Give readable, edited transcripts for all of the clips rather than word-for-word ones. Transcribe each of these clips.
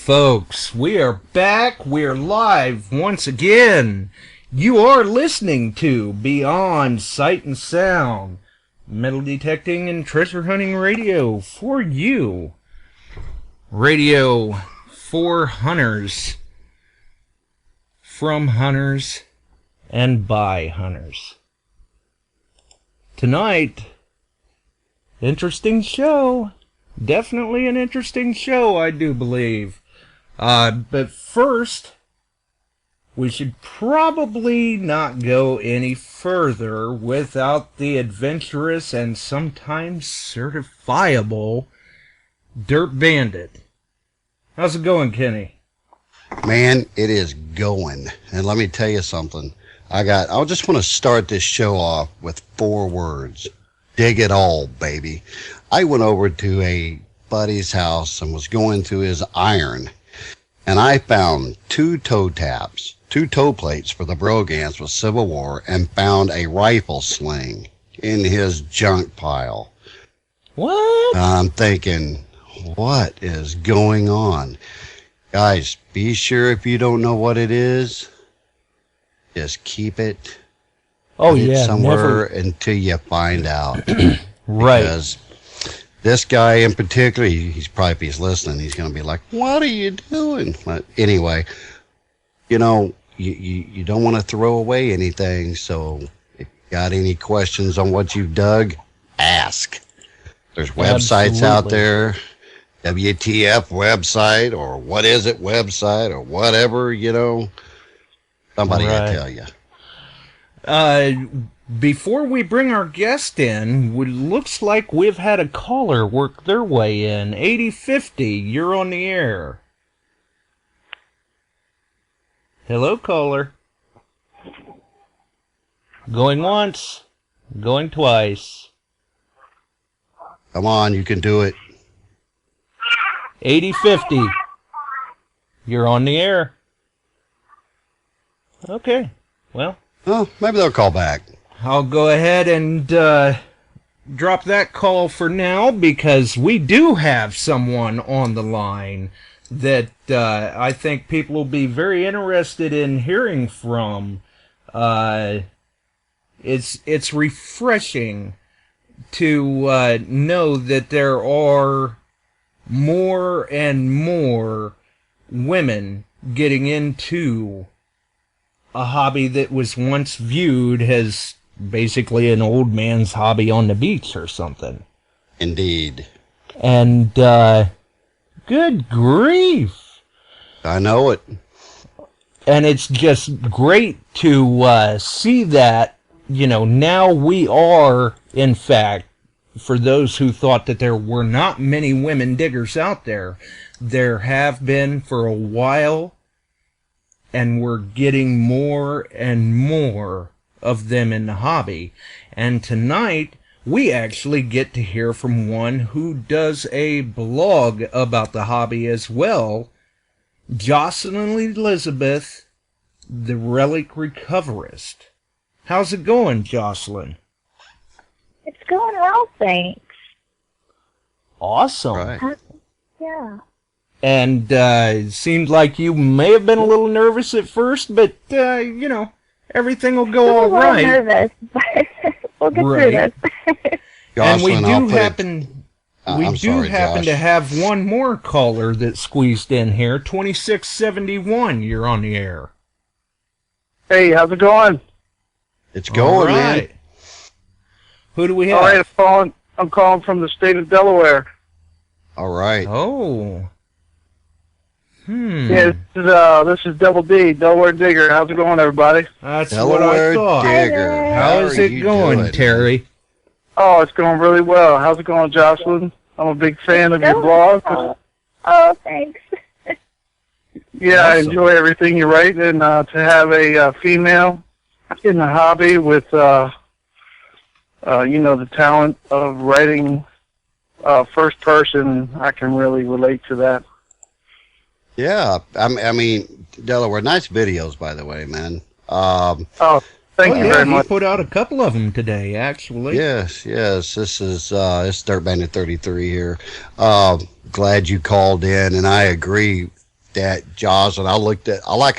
folks. We are back. We're live once again. You are listening to Beyond Sight and Sound, metal detecting and treasure hunting radio for you. Radio for hunters, from hunters, and by hunters. Tonight, interesting show. Definitely an interesting show, I do believe. But first, we should probably not go any further without the adventurous and sometimes certifiable Dirt Bandit. How's it going, Kenny? Man, it is going. And let me tell you something. I just want to start this show off with 4 words. Dig it all, baby. I went over to a buddy's house and was going through his iron, and I found 2 toe taps, 2 toe plates for the Brogans with Civil War, and found a rifle sling in his junk pile. What? I'm thinking, what is going on? Guys, be sure if you don't know what it is, just keep it. Somewhere until you find out. Right. Because this guy in particular, if he's listening, he's going to be like, what are you doing? But anyway, you know, you don't want to throw away anything. So if you got any questions on what you've dug, ask. There's websites out there, WTF website, or what is it website, or whatever, you know. Somebody will tell you. Before we bring our guest in, it looks like we've had a caller work their way in. 8050, you're on the air. Hello, caller. Going once, going twice. Come on, you can do it. 8050, you're on the air. Okay, well. Oh, maybe they'll call back. I'll go ahead and drop that call for now, because we do have someone on the line that I think people will be very interested in hearing from. It's refreshing to know that there are more and more women getting into a hobby that was once viewed as basically an old man's hobby on the beach or something. Indeed. And, good grief. I know it. And it's just great to see that, you know, now we are, in fact, for those who thought that there were not many women diggers out there, there have been for a while, and we're getting more and more of them in the hobby. And tonight, we actually get to hear from one who does a blog about the hobby as well, Jocelyn Elizabeth, the Relic Recoverist. How's it going, Jocelyn? It's going well, thanks. Awesome. Right. Yeah. And it seemed like you may have been a little nervous at first, but, you know, everything will go all right. I'm nervous, but we'll get through this. And we do Josh. happen to have one more caller that squeezed in here, 2671. You're on the air. Hey, how's it going? It's going, man. Who do we have? All right, I'm calling from the state of Delaware. All right. Oh. Yeah, this is Double D, Delaware Digger. How's it going, everybody? That's Delaware what I thought. Digger. How is it going, doing, Terry? Oh, it's going really well. How's it going, Jocelyn? I'm a big fan of your blog. Oh, thanks. Yeah, I Awesome. enjoy everything you write, and to have a female in the hobby with, you know, the talent of writing first person, I can really relate to that. Yeah, I mean, Delaware, nice videos, by the way, man. Thank you very He much. put out a couple of them today, actually. Yes. This is it's Dirt Bandit 33 here. Glad you called in, and I agree that Jocelyn. I like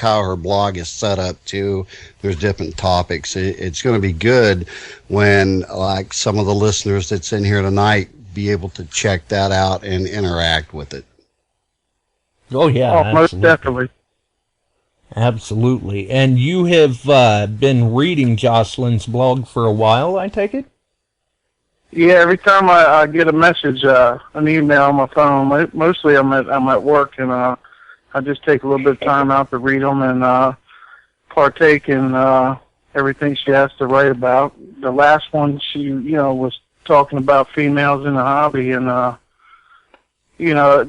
how her blog is set up too. There's different topics. It's going to be good when like some of the listeners that's in here tonight be able to check that out and interact with it. Oh yeah, oh, most definitely. Absolutely. And you have been reading Jocelyn's blog for a while, I take it? Yeah, every time I get a message, an email on my phone, mostly I'm at work, and I just take a little bit of time out to read them and partake in everything she has to write about. The last one, she was talking about females in the hobby, and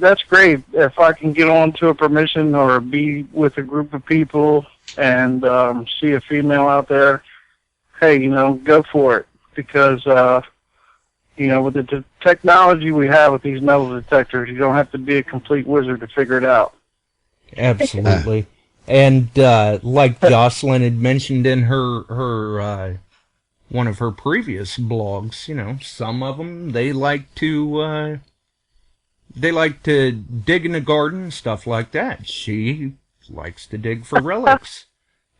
that's great. If I can get on to a permission or be with a group of people and see a female out there, hey, go for it, because with the technology we have with these metal detectors, you don't have to be a complete wizard to figure it out. Absolutely. And like Jocelyn had mentioned in her one of her previous blogs, some of them they like to dig in the garden, stuff like that. She likes to dig for relics.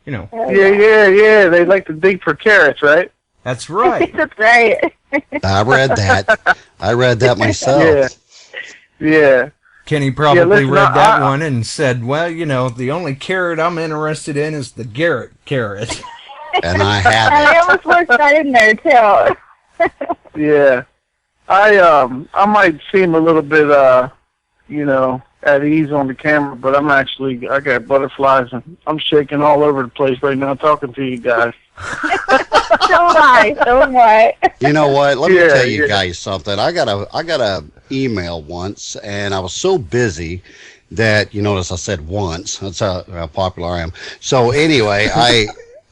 Yeah. They like to dig for carrots, right? That's right. That's right. I read that myself. Yeah. Kenny probably read that one and said, well, the only carrot I'm interested in is the Garrett carrot. And I have it. I almost worked that in there, too. Yeah. I might seem a little bit, at ease on the camera, but I got butterflies, and I'm shaking all over the place right now talking to you guys. So am I. You know what? Let me tell you guys something. I got a email once, and I was so busy that you notice I said once. That's how popular I am. So anyway,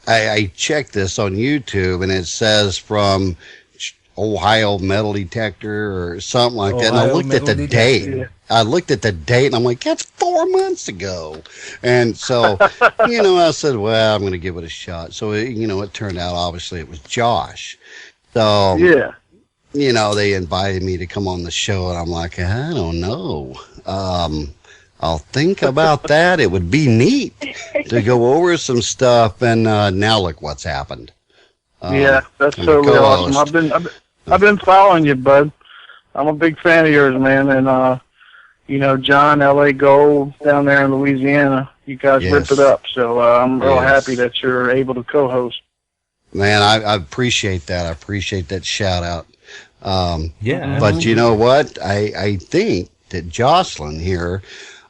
I checked this on YouTube, and it says from Ohio Metal Detector or something like that. And I looked at the date. Yeah. I looked at the date, and I'm like, that's 4 months ago. And so, I said, well, I'm going to give it a shot. So, it turned out, obviously, it was Josh. So, yeah. They invited me to come on the show, and I'm like, I don't know. I'll think about that. It would be neat to go over some stuff, and now look what's happened. Yeah, that's totally awesome. I've been following you, bud. I'm a big fan of yours, man, and John, L.A. Gold down there in Louisiana, you guys rip it up. So I'm real happy that you're able to co-host. Man, I appreciate that. I appreciate that shout out. But you know what? I think that Jocelyn here,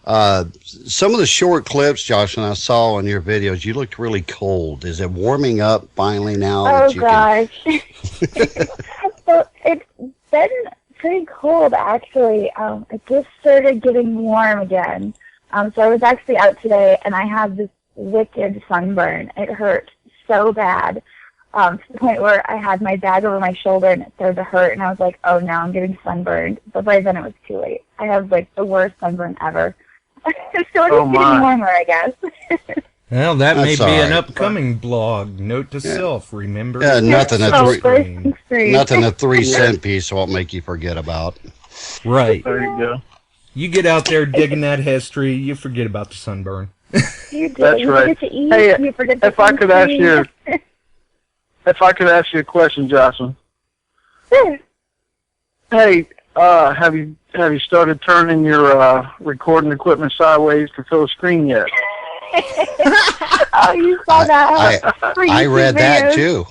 some of the short clips, Jocelyn, I saw on your videos, you looked really cold. Is it warming up finally now? Oh, gosh. Well, it's been pretty cold, actually. It just started getting warm again. So I was actually out today, and I had this wicked sunburn. It hurt so bad, to the point where I had my bag over my shoulder, and it started to hurt, and I was like, oh, now I'm getting sunburned. But by then it was too late. I have, the worst sunburn ever. So it's getting warmer, I guess. Well, that may be an upcoming blog. Note to self, remember? Yeah, nothing a 3-cent piece won't make you forget about. Right. There you go. You get out there digging that history, you forget about the sunburn. You do. That's you right. Forget to eat, hey, you forget to if I could ask you a question, Jocelyn. Sure. Hey, have you started turning your recording equipment sideways to fill a screen yet? Oh, you saw that? I read that too.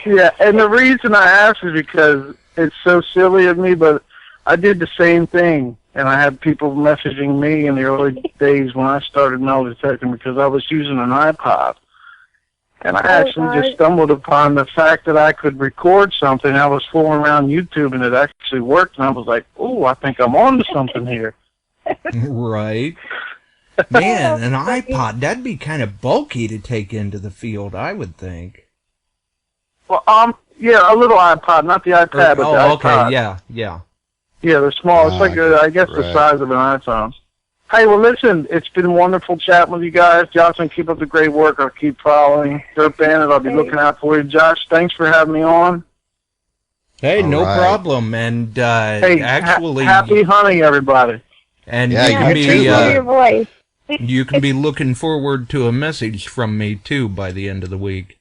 Yeah, and the reason I asked is because it's so silly of me, but I did the same thing, and I had people messaging me in the early days when I started metal detecting because I was using an iPod. And I actually just stumbled upon the fact that I could record something. I was fooling around YouTube, and it actually worked, and I was like, oh, I think I'm on to something here. Right. Man, an iPod, that'd be kind of bulky to take into the field, I would think. Well, yeah, a little iPod, not the iPad, but the iPod. Okay, yeah. Yeah, they're small. It's like, I guess, the size of an iPhone. Hey, well, listen, it's been wonderful chatting with you guys. Jocelyn, keep up the great work. I'll keep following. Dirt Bandit, I'll be looking out for you. Josh, thanks for having me on. Hey, no problem. And hey, actually... happy hunting, everybody. And yeah, you can be... your voice. You can be looking forward to a message from me, too, by the end of the week.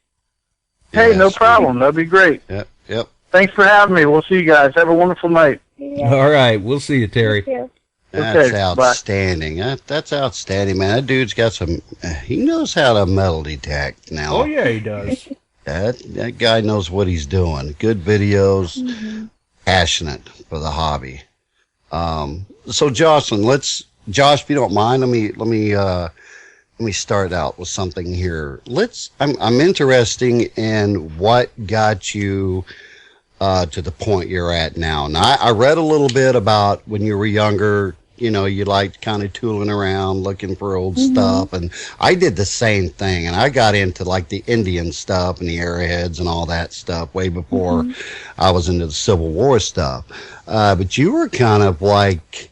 Hey, no Yes. problem. That'd be great. Yep. Thanks for having me. We'll see you guys. Have a wonderful night. Yeah. All right. We'll see you, Terry. Thank you. That's Okay, bye. outstanding. That's outstanding, man. That dude's got some. He knows how to metal detect now. Oh, yeah, he does. That guy knows what he's doing. Good videos, passionate for the hobby. So Jocelyn, Josh, if you don't mind, let me start out with something here. I'm interested in what got you to the point you're at now. Now, I read a little bit about when you were younger. You know, you liked kind of tooling around, looking for old stuff, and I did the same thing. And I got into like the Indian stuff and the arrowheads and all that stuff way before I was into the Civil War stuff. But you were kind of like,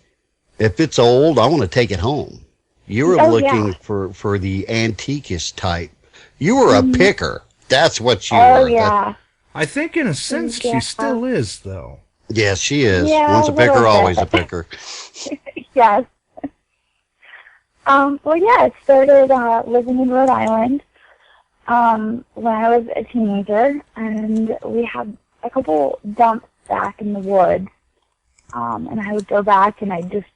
if it's old, I want to take it home. You were looking for the antiquist type. You were a picker. That's what you were. Oh, yeah. I think, in a sense, she still is, though. Yes, she is. Yeah, Once a picker, little bit. always a picker. Yes. Well, yeah, it started living in Rhode Island when I was a teenager, and we had a couple dumps back in the woods, and I would go back and I'd just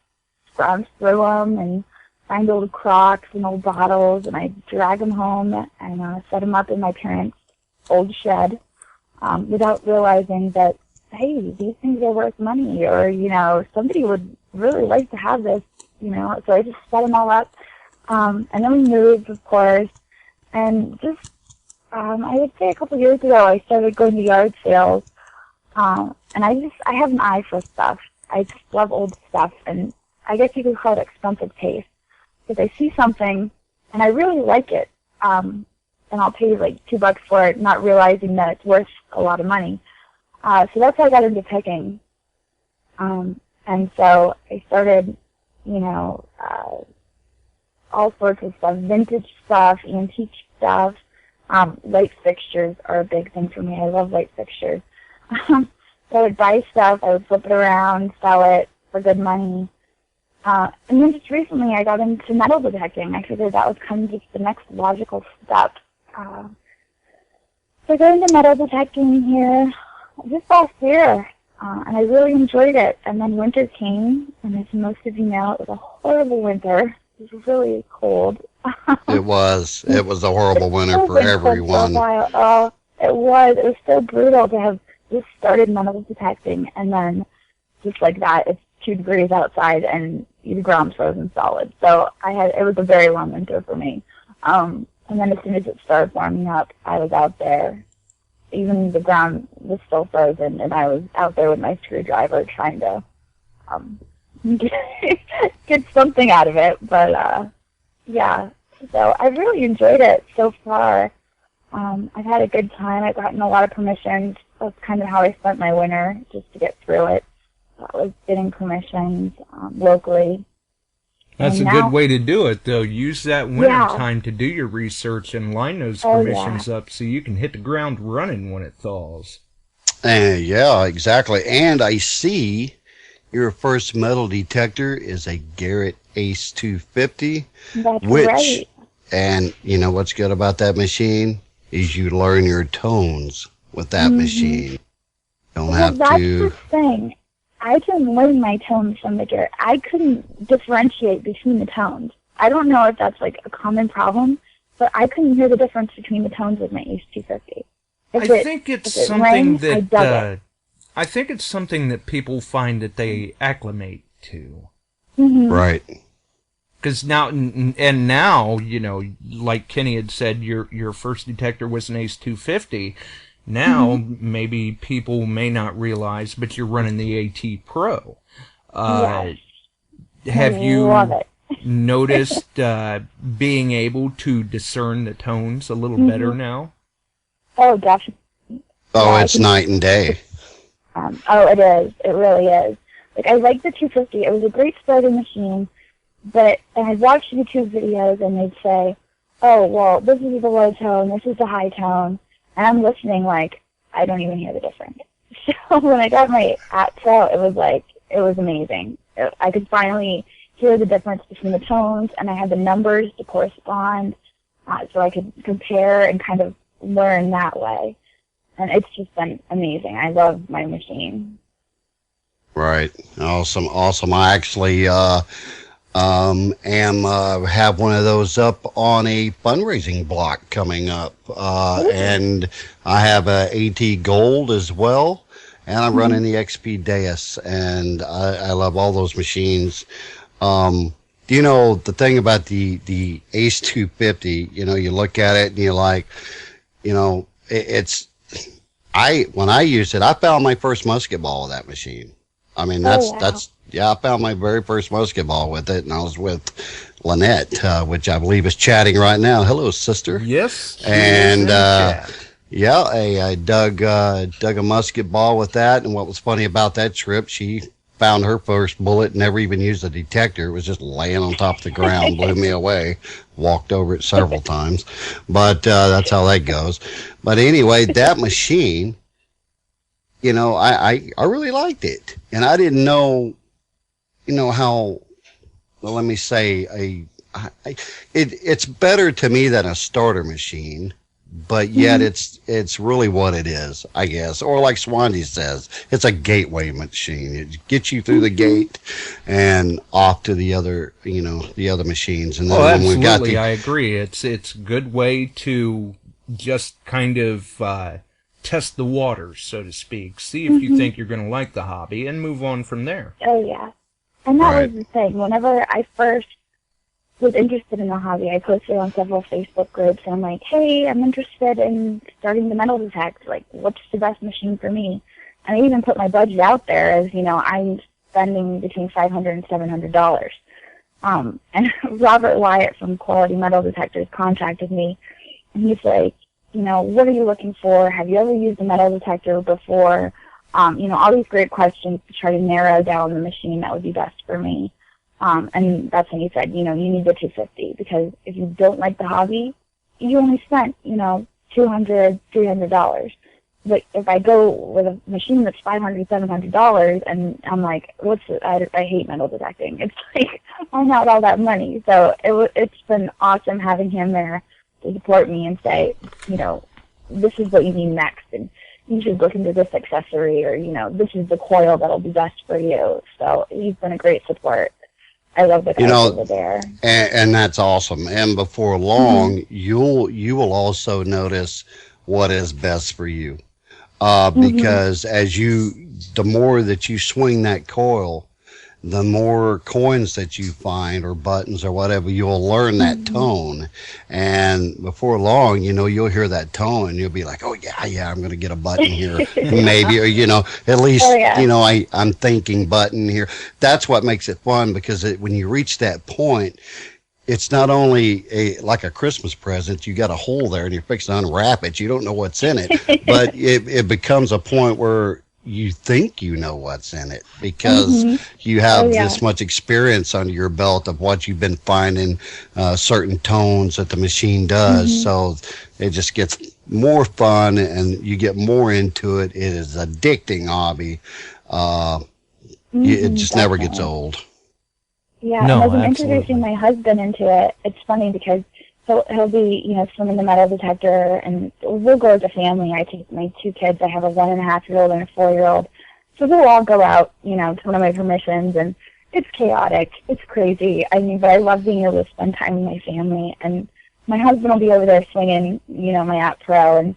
scrounge through them and find old Crocs and old bottles, and I'd drag them home and set them up in my parents' old shed without realizing that, hey, these things are worth money, or, somebody would really like to have this, So I just set them all up. And then we moved, of course. And just, I would say a couple years ago, I started going to yard sales. And I have an eye for stuff. I just love old stuff. And I guess you could call it expensive taste. Because I see something, and I really like it. And I'll pay like $2 for it, not realizing that it's worth a lot of money. So that's how I got into picking. And so I started, all sorts of stuff, vintage stuff, antique stuff. Light fixtures are a big thing for me. I love light fixtures. So I would buy stuff, I would flip it around, sell it for good money. And then just recently I got into metal detecting. I figured that was kind of just the next logical step. So I got into metal detecting here just last year, and I really enjoyed it. And then winter came, and as most of you know, it was a horrible winter. It was really cold. It was a horrible winter for everyone. Oh, it was. It was so brutal to have just started metal detecting, and then just like that, it's 2 degrees outside, and the ground's frozen solid. So it was a very long winter for me. And then as soon as it started warming up, I was out there. Even the ground was still frozen, and I was out there with my screwdriver trying to get something out of it. But, yeah, so I've really enjoyed it so far. I've had a good time. I've gotten a lot of permissions. That's kind of how I spent my winter, just to get through it. That was getting permissions locally. That's a good way to do it, though. Use that winter time to do your research and line those permissions up so you can hit the ground running when it thaws. Yeah, exactly. And I see your first metal detector is a Garrett Ace 250. That's right. And you know what's good about that machine is you learn your tones with that machine. Don't have that's to. The thing. I didn't learn my tones from the Garrett. I couldn't differentiate between the tones. I don't know if that's like a common problem, but I couldn't hear the difference between the tones with my Ace 250. I think it's something that people find that they acclimate to. Right. Because now, now, like Kenny had said, your first detector was an Ace 250. Now, maybe people may not realize, but you're running the AT Pro. Yes. Have you love it. noticed being able to discern the tones a little better now? Oh, definitely. Oh, it's night and day. It is. It really is. Like, I like the 250. It was a great starting machine, and I'd watch YouTube videos, and they'd say, oh, well, this is the low tone, this is the high tone. And I'm listening like, I don't even hear the difference. So when I got my AT Pro, it was amazing. I could finally hear the difference between the tones, and I had the numbers to correspond, so I could compare and kind of learn that way. And it's just been amazing. I love my machine. Right. Awesome. Awesome. I actually have one of those up on a fundraising block coming up, and I have a AT Gold as well, and I'm running the XP Deus, and I love all those machines. You know, the thing about the Ace 250, you know, you look at it and you're like, you know, when I used it, I found my first musket ball with that machine. I mean, I found my very first musket ball with it, and I was with Lynette, which I believe is chatting right now. Hello, sister. Yes. And yeah, I dug a musket ball with that, and what was funny about that trip, she found her first bullet, never even used a detector. It was just laying on top of the ground, blew me away. Walked over it several times, but that's how that goes. But anyway, that machine, you know, I really liked it, and I didn't know, you know, how. Well, let me say, it's better to me than a starter machine, but yet it's really what it is, I guess. Or like Swansea says, it's a gateway machine. It gets you through the gate and off to the other, you know, the other machines. And then when absolutely, I agree. It's a good way to just kind of test the waters, so to speak. See if you think you're going to like the hobby, and move on from there. Oh yeah, and that was the thing. Whenever I first was interested in the hobby, I posted on several Facebook groups, and I'm like, hey, I'm interested in starting the metal detect. Like, what's the best machine for me? And I even put my budget out there as, you know, I'm spending between $500 and $700. And Robert Wyatt from Quality Metal Detectors contacted me, and he's like, you know, what are you looking for? Have you ever used a metal detector before? You know, all these great questions to try to narrow down the machine that would be best for me. And that's when he said, you know, you need the 250, because if you don't like the hobby, you only spent, you know, $200, $300. But if I go with a machine that's $500, $700, and I'm like, I hate metal detecting. It's like, I'm not all that money. So it's been awesome having him there to support me and say, you know, this is what you need next, and you should look into this accessory, or, you know, this is the coil that'll be best for you. So he's been a great support. I love the guys over there. And that's awesome. And before long, you will also notice what is best for you. Because the more that you swing that coil, the more coins that you find, or buttons or whatever, you'll learn that tone. And before long, you know, you'll hear that tone and you'll be like, oh yeah, I'm going to get a button here. Maybe, or, you know, at least, you know, I'm thinking button here. That's what makes it fun, because when you reach that point, it's not only like a Christmas present. You got a hole there and you're fixing to unwrap it. You don't know what's in it, but it becomes a point where you think you know what's in it, because you have this much experience under your belt of what you've been finding, certain tones that the machine does. So it just gets more fun and you get more into it. It is an addicting hobby. It just never gets old. Yeah, and as I'm introducing my husband into it, it's funny because he'll be, you know, swimming the metal detector, and we'll go as a family. I take my two kids. I have a 1.5-year-old and a 4-year-old. So we'll all go out, you know, to one of my permissions, and it's chaotic. It's crazy. I mean, but I love being able to spend time with my family. And my husband will be over there swinging, you know, my App Pro, and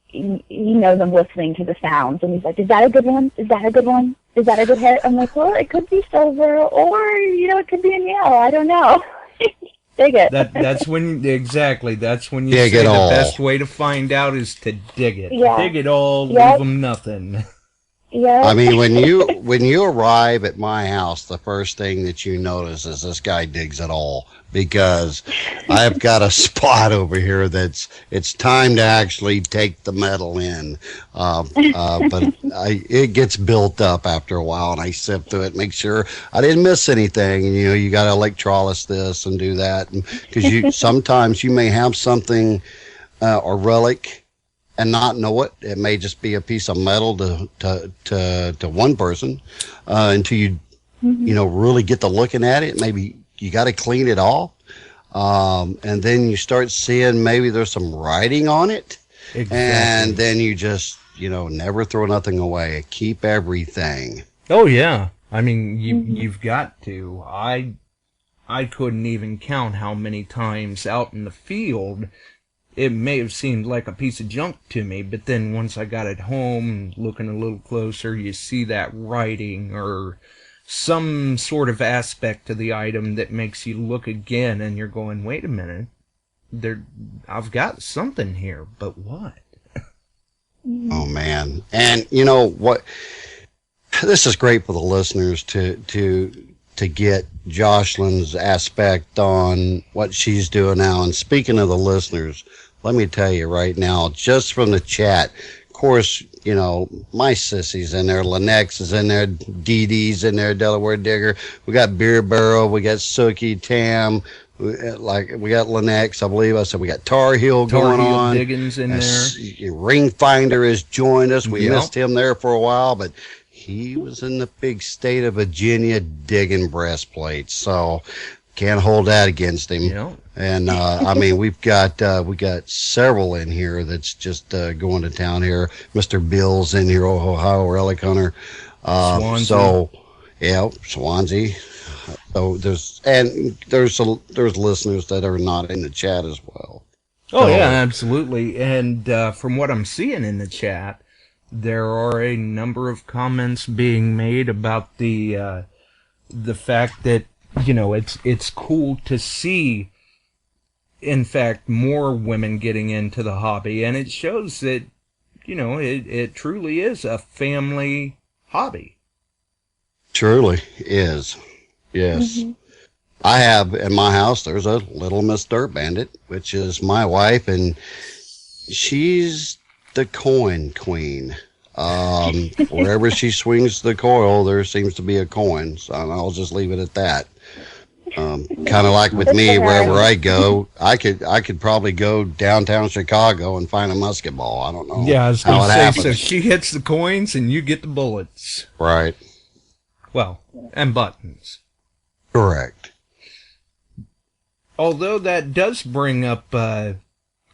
he knows I'm listening to the sounds, and he's like, is that a good one? Is that a good one? Is that a good hit? I'm like, well, it could be silver, or, you know, it could be in yellow. I don't know. Dig it. That's when you say the best way to find out is to dig it. Yeah. Dig it all, leave them nothing. Yeah. I mean, when you arrive at my house, the first thing that you notice is this guy digs it all, because I've got a spot over here it's time to actually take the metal in. But it gets built up after a while, and I sift through it, make sure I didn't miss anything. And, you know, you got to electrolysis this and do that, because sometimes you may have something, or relic, and not know it. It may just be a piece of metal to one person, until you really get to looking at it. Maybe you got to clean it off. And then you start seeing maybe there's some writing on it. Exactly. And then you just, never throw nothing away. Keep everything. Oh yeah. I mean, you've got to. I couldn't even count how many times out in the field it may have seemed like a piece of junk to me, but then once I got it home, looking a little closer, you see that writing or some sort of aspect to the item that makes you look again, and you're going, wait a minute, I've got something here, but what? Oh man. And you know what? This is great for the listeners to get Jocelyn's aspect on what she's doing now. And speaking of the listeners, let me tell you right now, just from the chat, of course, my sissy's in there, Lynette's is in there, Dee Dee's in there, Delaware Digger. We got Beer Barrel, we got Sookie, Tam, we got Lynette's, I believe. I said we got Tar Heel going on. Diggins in there. Ring Finder has joined us. We missed him there for a while, but he was in the big state of Virginia digging breastplates, so can't hold that against him. Yep. And I mean, we got several in here that's just going to town here. Mr. Bill's in here, Ohio Relic Hunter. Swansea. So yeah, Swansea. So there's listeners that are not in the chat as well. Oh yeah, absolutely. And from what I'm seeing in the chat, there are a number of comments being made about the fact that it's cool to see, in fact, more women getting into the hobby, and it shows that it truly is a family hobby. Truly is, yes. I have in my house. There's a Little Miss Dirt Bandit, which is my wife, and she's the coin queen. Wherever she swings the coil, there seems to be a coin. So I'll just leave it at that. Kind of like with me, wherever I go, I could probably go downtown Chicago and find a musket ball. I don't know. Yeah, I was going to say, happens. So she hits the coins and you get the bullets. Right. Well, and buttons. Correct. Although that does bring up an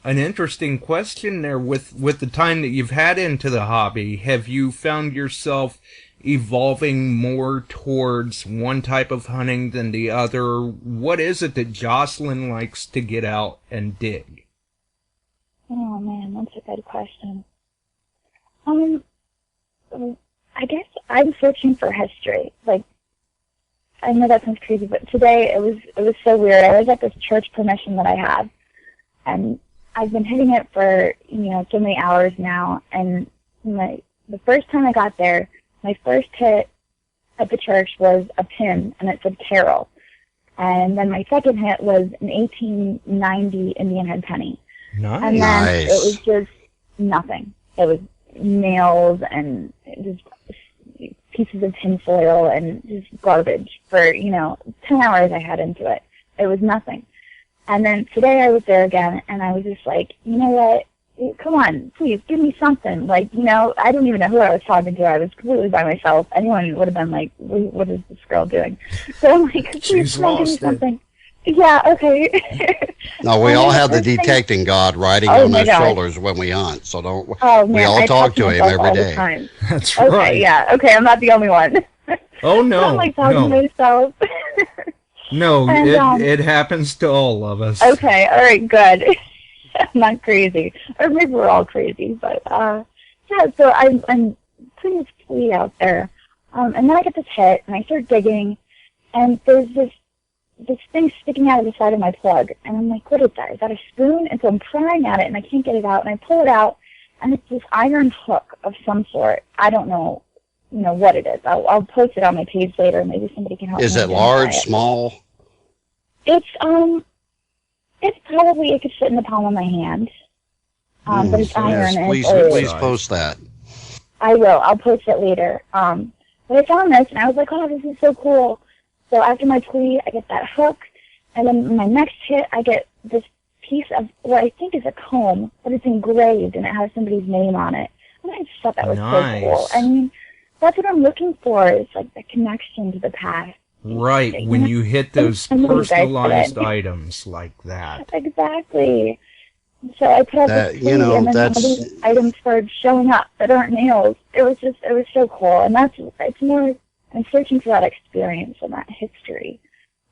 interesting question there. With the time that you've had into the hobby, have you found yourself evolving more towards one type of hunting than the other? What is it that Jocelyn likes to get out and dig? Oh man, that's a good question. I guess I'm searching for history. Like, I know that sounds crazy, but today it was so weird. I was at this church permission that I have, and I've been hitting it for so many hours now. And the first time I got there, my first hit at the church was a pin, and it said Carol. And then my second hit was an 1890 Indian head penny. Nice. And then it was just nothing. It was nails and just pieces of tinfoil and just garbage for, 10 hours I had into it. It was nothing. And then today I was there again, and I was just like, you know what? Come on, please, give me something. Like, I didn't even know who I was talking to. I was completely by myself. Anyone would have been like, what is this girl doing? So I'm like, please, come on, give me something. Yeah, okay. No, we all have the detecting God riding on our shoulders when we hunt, so don't. Oh, man, we all talk to him every day. That's okay, right. Yeah, okay, I'm not the only one. Oh, no. I'm like talking to myself. No, and, it happens to all of us. Okay, all right, good. I'm not crazy. Or maybe we're all crazy, but yeah, so I'm putting this flea out there. And then I get this hit, and I start digging, and there's this thing sticking out of the side of my plug. And I'm like, what is that? Is that a spoon? And so I'm prying at it, and I can't get it out. And I pull it out, and it's this iron hook of some sort. I don't know, what it is. I'll post it on my page later. Maybe somebody can help me. Is it large, small? It's probably, it could fit in the palm of my hand. But it's iron. Yes, and please post that. I will. I'll post it later. But I found this, and I was like, oh, this is so cool. So after my plea, I get that hook, and then my next hit, I get this piece of what I think is a comb, but it's engraved, and it has somebody's name on it. And I just thought that was so cool. I mean, that's what I'm looking for, is like the connection to the past. Right, when you hit those I know you guys said personalized it. items like that. Exactly. So I put up That, this you tree, know, and then all that's these items started showing up that aren't nails. It was so cool, and it's more, I'm searching for that experience and that history.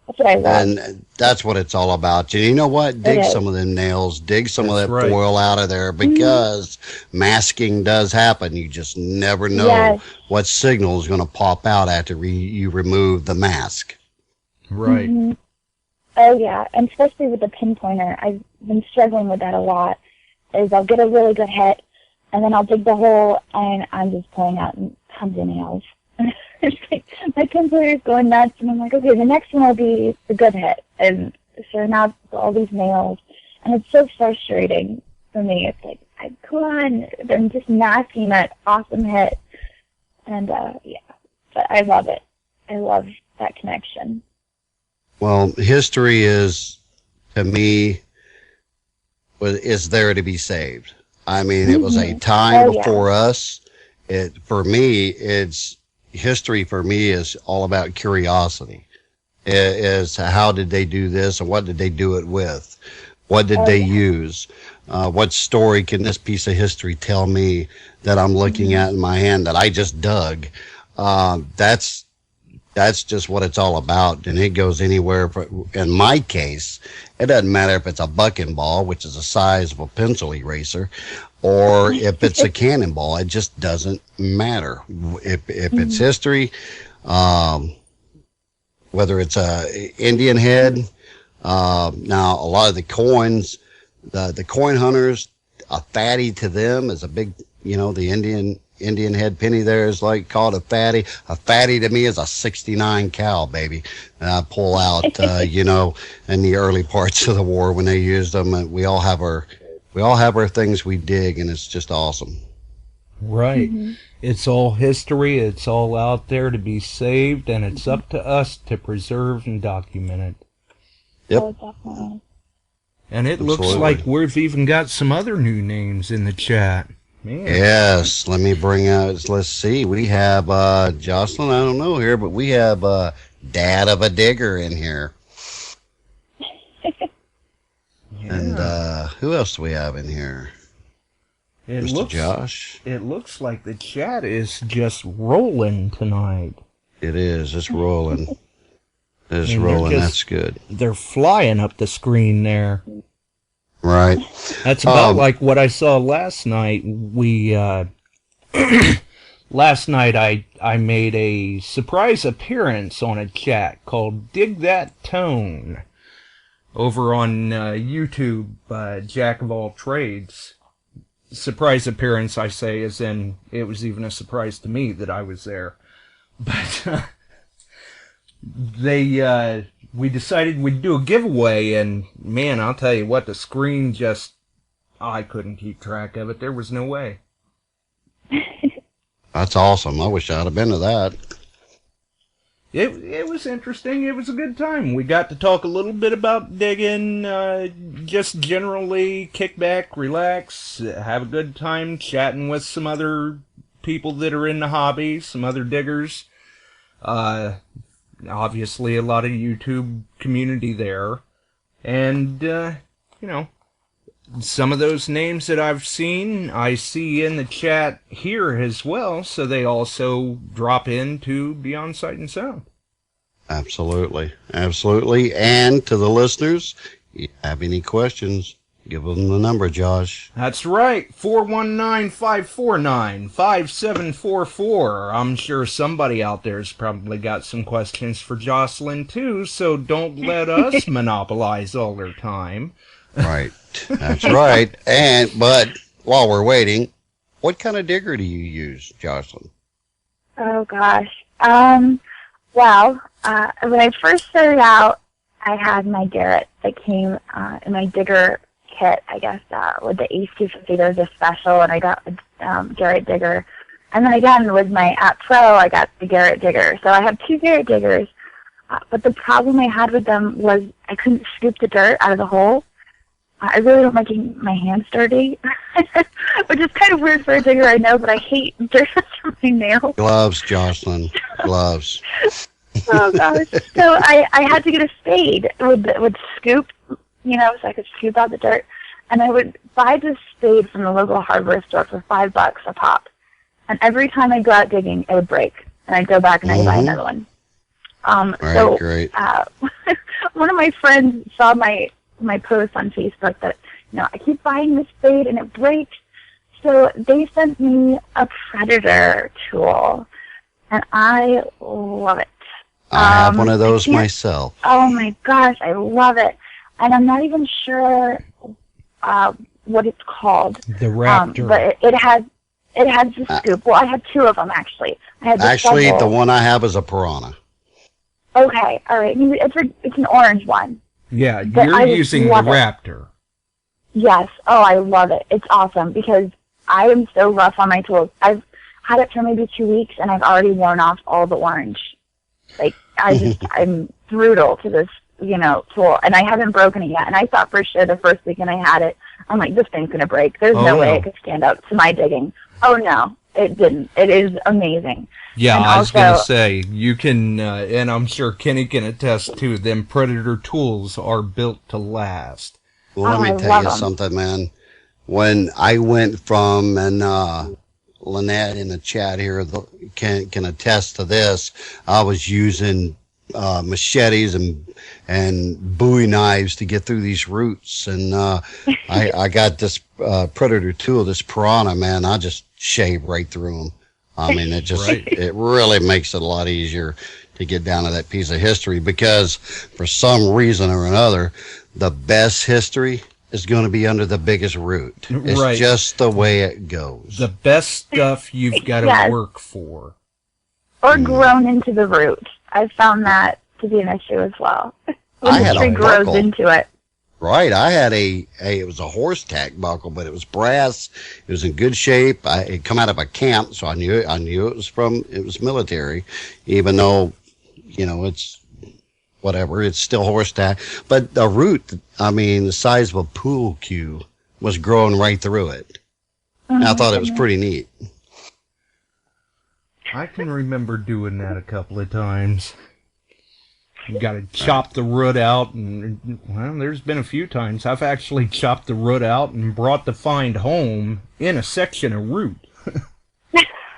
That's what I love. and that's what it's all about. You know what? Dig is. some of them nails, dig some of That's that right. foil out of there, because masking does happen. You just never know Yes. what signal is going to pop out after you remove the mask. Right. Mhm. Oh yeah, and especially with the pinpointer, I've been struggling with that a lot. Is I'll get a really good hit, and then I'll dig the hole, and I'm just pulling out tons of nails. It's like, my pinpointer's going nuts, and I'm like, okay, the next one will be the good hit, and so now it's all these nails, and it's so frustrating for me. It's like, come on, I'm just masking that awesome hit, and yeah, but I love it. I love that connection. Well, history is, to me, is there to be saved. I mean, it was a time before us. For me, history for me is all about curiosity. Is how did they do this, and what did they do it with? What did they use? What story can this piece of history tell me that I'm looking at in my hand that I just dug? That's just what it's all about, and it goes anywhere. In my case, it doesn't matter if it's a bucking ball, which is the size of a pencil eraser, or if it's a cannonball. It just doesn't matter. If it's history, whether it's a Indian head. Now, a lot of the coins, the coin hunters, a fatty to them is a big, the Indian head penny there is like called a fatty. A fatty to me is a 69 cal, baby. And I pull out, in the early parts of the war when they used them. And we all have our things we dig, and it's just awesome. Right. It's all history. It's all out there to be saved, and it's up to us to preserve and document it. Yep. Oh, definitely. And it looks Absolutely. like we've even got some other new names in the chat. Man. Yes, let me bring out, let's see, we have Jocelyn, I don't know here, but we have Dad of a Digger in here. Yeah. And who else do we have in here? Mr. Josh? It looks like the chat is just rolling tonight. It is, it's rolling. It's And rolling, that's good. They're flying up the screen there. Right. That's about like what I saw last night. Last night I made a surprise appearance on a chat called Dig That Tone over on YouTube, Jack of All Trades. Surprise appearance, I say, as in it was even a surprise to me that I was there. But we decided we'd do a giveaway, and man, I'll tell you what, the screen just, I couldn't keep track of it. There was no way. That's awesome. I wish I'd have been to that. It was interesting. It was a good time. We got to talk a little bit about digging, just generally kick back, relax, have a good time chatting with some other people that are in the hobby, some other diggers. Obviously a lot of YouTube community there. And, some of those names that I've seen, I see in the chat here as well, so they also drop into Beyond Sight and Sound. Absolutely. Absolutely. And to the listeners, if you have any questions, give them the number, Josh. That's right, 419-549-5744. I'm sure somebody out there's probably got some questions for Jocelyn too, so don't let us monopolize all their time. Right. That's right. But while we're waiting, what kind of digger do you use, Jocelyn? Oh gosh. Well, when I first started out, I had my Garrett that came in my digger kit, I guess, with the Ace 250. There was a special, and I got a Garrett digger. And then again, with my App Pro, I got the Garrett digger. So I have two Garrett diggers. But the problem I had with them was I couldn't scoop the dirt out of the hole. I really don't like getting my hands dirty, which is kind of weird for a digger, I know, but I hate dirt on my nails. Gloves, Jocelyn. Gloves. Oh gosh! So I had to get a spade with scoop, so I could scoop out the dirt, and I would buy this spade from the local hardware store for $5 a pop, and every time I go out digging, it would break, and I'd go back and I'd buy another one. Right, great. One of my friends saw my post on Facebook that, I keep buying this spade and it breaks. So they sent me a Predator tool, and I love it. I have one of those myself. Oh my gosh, I love it. And I'm not even sure what it's called. The Raptor. But it has the scoop. Well, I had two of them, actually. Actually, the one I have is a Piranha. Okay, all right. It's an orange one. Yeah, you're using the Raptor. Yes. Oh, I love it. It's awesome because I am so rough on my tools. I've had it for maybe 2 weeks, and I've already worn off all the orange. Like, I'm brutal to this, tool, and I haven't broken it yet. And I thought for sure the first weekend I had it, I'm like, this thing's going to break. There's no way it could stand up to my digging. Oh, no, it didn't. It is amazing. Yeah, and I was going to say, you can, and I'm sure Kenny can attest to them, Predator tools are built to last. Well, let me tell you something, man. When I went from, and Lynette in the chat here can attest to this, I was using machetes and Bowie knives to get through these roots, and I got this Predator tool, this Piranha, man. I just shave right through them. I mean, it just it really makes it a lot easier to get down to that piece of history, because for some reason or another, the best history is going to be under the biggest root. It's just the way it goes. The best stuff you've got to work for. Or grown into the root. I've found that to be an issue as well. I had the tree grows into it. Right, I had it was a horse tack buckle, but it was brass. It was in good shape. It come out of a camp, so I knew it was military, even though, it's whatever, it's still horse tack. But the root, the size of a pool cue was growing right through it. And I thought it was pretty neat. I can remember doing that a couple of times. You got to chop the root out, and there's been a few times I've actually chopped the root out and brought the find home in a section of root.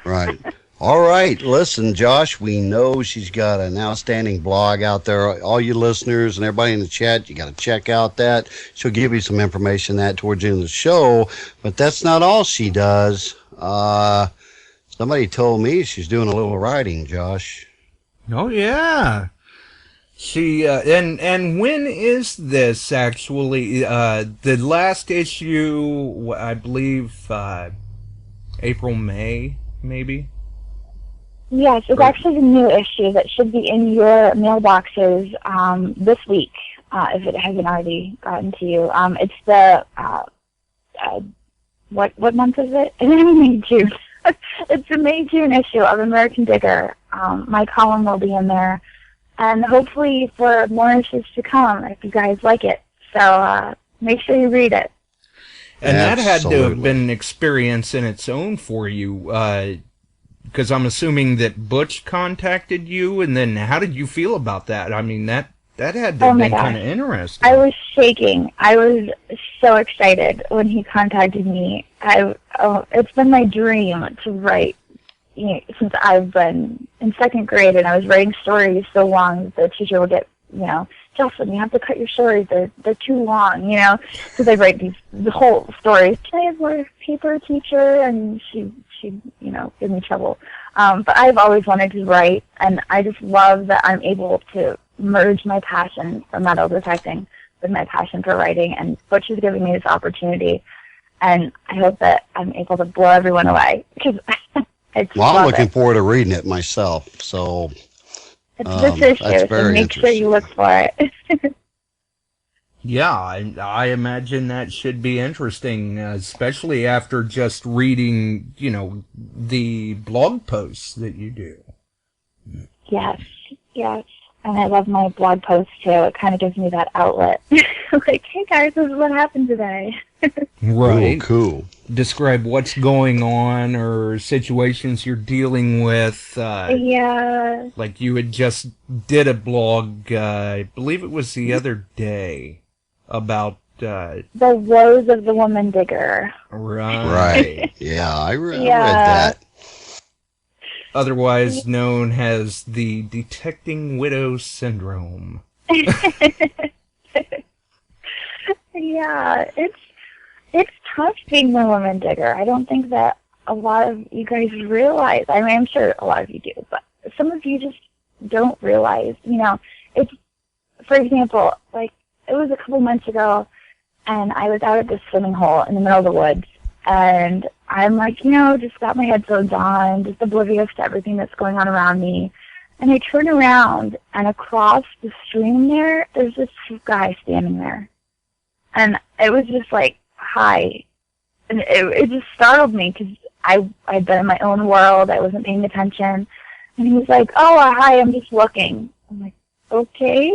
Right. All right. Listen, Josh, we know she's got an outstanding blog out there. All you listeners and everybody in the chat, you got to check out that. She'll give you some information that towards the end of the show, but that's not all she does. Somebody told me she's doing a little writing, Josh. Oh, yeah. She, and when is this actually? The last issue, I believe, April, May, maybe? Yes, it's actually the new issue that should be in your mailboxes this week, if it hasn't already gotten to you. It's the, what month is it? May, June. It's the May-June issue of American Digger. My column will be in there. And hopefully for more issues to come, if you guys like it. So make sure you read it. And that had to have been an experience in its own for you, because I'm assuming that Butch contacted you, and then how did you feel about that? I mean, that had to have been kind of interesting. I was shaking. I was so excited when he contacted me. It's been my dream to write. Since I've been in second grade, and I was writing stories so long that the teacher would get, Jocelyn, you have to cut your stories. They're too long, because I write the whole stories. Can I have more paper, teacher? And she give me trouble. But I've always wanted to write, and I just love that I'm able to merge my passion for metal detecting with my passion for writing, and Butch is giving me this opportunity, and I hope that I'm able to blow everyone away, because I'm looking forward to reading it myself. So it's this issue, so make sure you look for it. Yeah, I imagine that should be interesting, especially after just reading, the blog posts that you do. Yes. And I love my blog posts too. It kind of gives me that outlet. Like, hey guys, this is what happened today. Right. Cool. Describe what's going on or situations you're dealing with. Yeah. Like you had just did a blog, I believe it was the other day, about... The woes of the woman digger. Right. Yeah, I read Yeah. that. Otherwise known as the detecting widow syndrome. Yeah, it's tough being the woman digger. I don't think that a lot of you guys realize. I mean, I'm sure a lot of you do, but some of you just don't realize. You know, it's, for example, like, it was a couple months ago, and I was out at this swimming hole in the middle of the woods, and I'm like, you know, just got my headphones on, just oblivious to everything that's going on around me. And I turn around, and across the stream there's this guy standing there. And it was just like, hi. And it just startled me, because I'd been in my own world, I wasn't paying attention. And he was like, oh, hi, I'm just looking. I'm like, okay.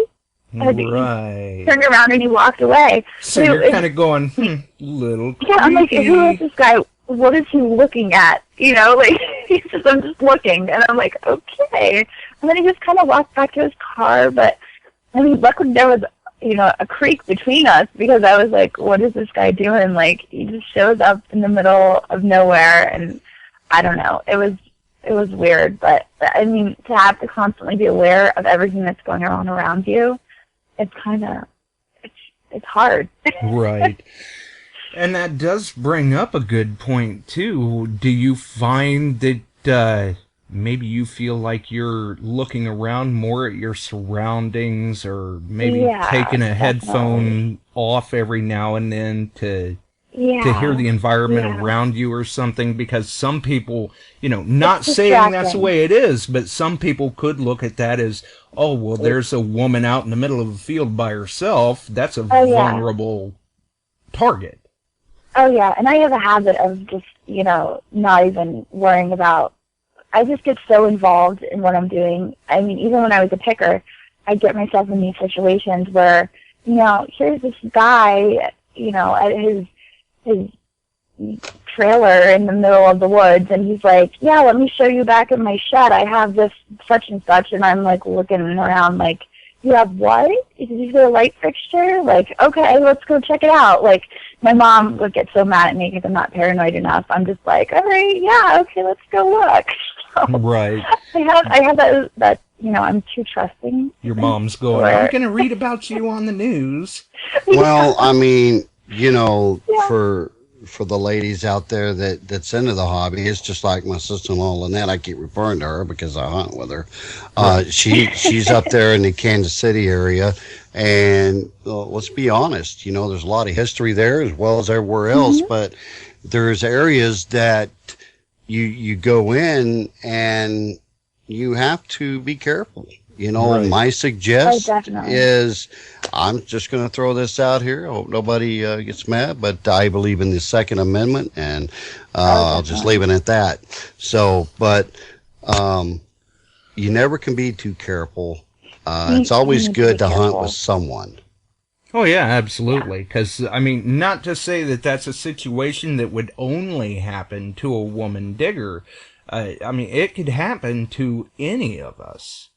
And he turned around and he walked away. So you're kind of going, little creepy. Yeah, I'm like, who is this guy? What is he looking at? You know, like, he says, I'm just looking. And I'm like, okay. And then he just kind of walked back to his car. But, I mean, luckily there was, you know, a creek between us, because I was like, what is this guy doing? Like, he just shows up in the middle of nowhere. And I don't know. It was weird. But, I mean, to have to constantly be aware of everything that's going on around you, it's kind of, it's hard. Right. And that does bring up a good point, too. Do you find that maybe you feel like you're looking around more at your surroundings, or maybe taking a headphone off every now and then to hear the environment around you or something? Because some people, you know, not saying that's the way it is, but some people could look at that as, oh, well, there's a woman out in the middle of a field by herself. That's a vulnerable target. Oh, yeah, and I have a habit of just, you know, not even worrying about, I just get so involved in what I'm doing. I mean, even when I was a picker, I'd get myself in these situations where, you know, here's this guy, you know, at his trailer in the middle of the woods, and he's like, yeah, let me show you back in my shed. I have this such and such, and I'm, like, looking around like, you have what? Is there a light fixture? Like, okay, let's go check it out. Like, my mom would get so mad at me because I'm not paranoid enough. I'm just like, all right, yeah, okay, let's go look. So right. I have that, you know, I'm too trusting. Your mom's going, I'm going to read about you on the news. Well, I mean, you know, for the ladies out there that's into the hobby, it's just like my sister-in-law Lynette. I keep referring to her because I hunt with her. She's up there in the Kansas City area, and let's be honest, you know, there's a lot of history there as well as everywhere else, but there's areas that you go in and you have to be careful. You know, my suggestion is, I'm just going to throw this out here. I hope nobody gets mad, but I believe in the Second Amendment, and I'll just leave it at that. So, but you never can be too careful. It's always good to hunt with someone. Oh, yeah, absolutely. Because, I mean, not to say that that's a situation that would only happen to a woman digger. I mean, it could happen to any of us.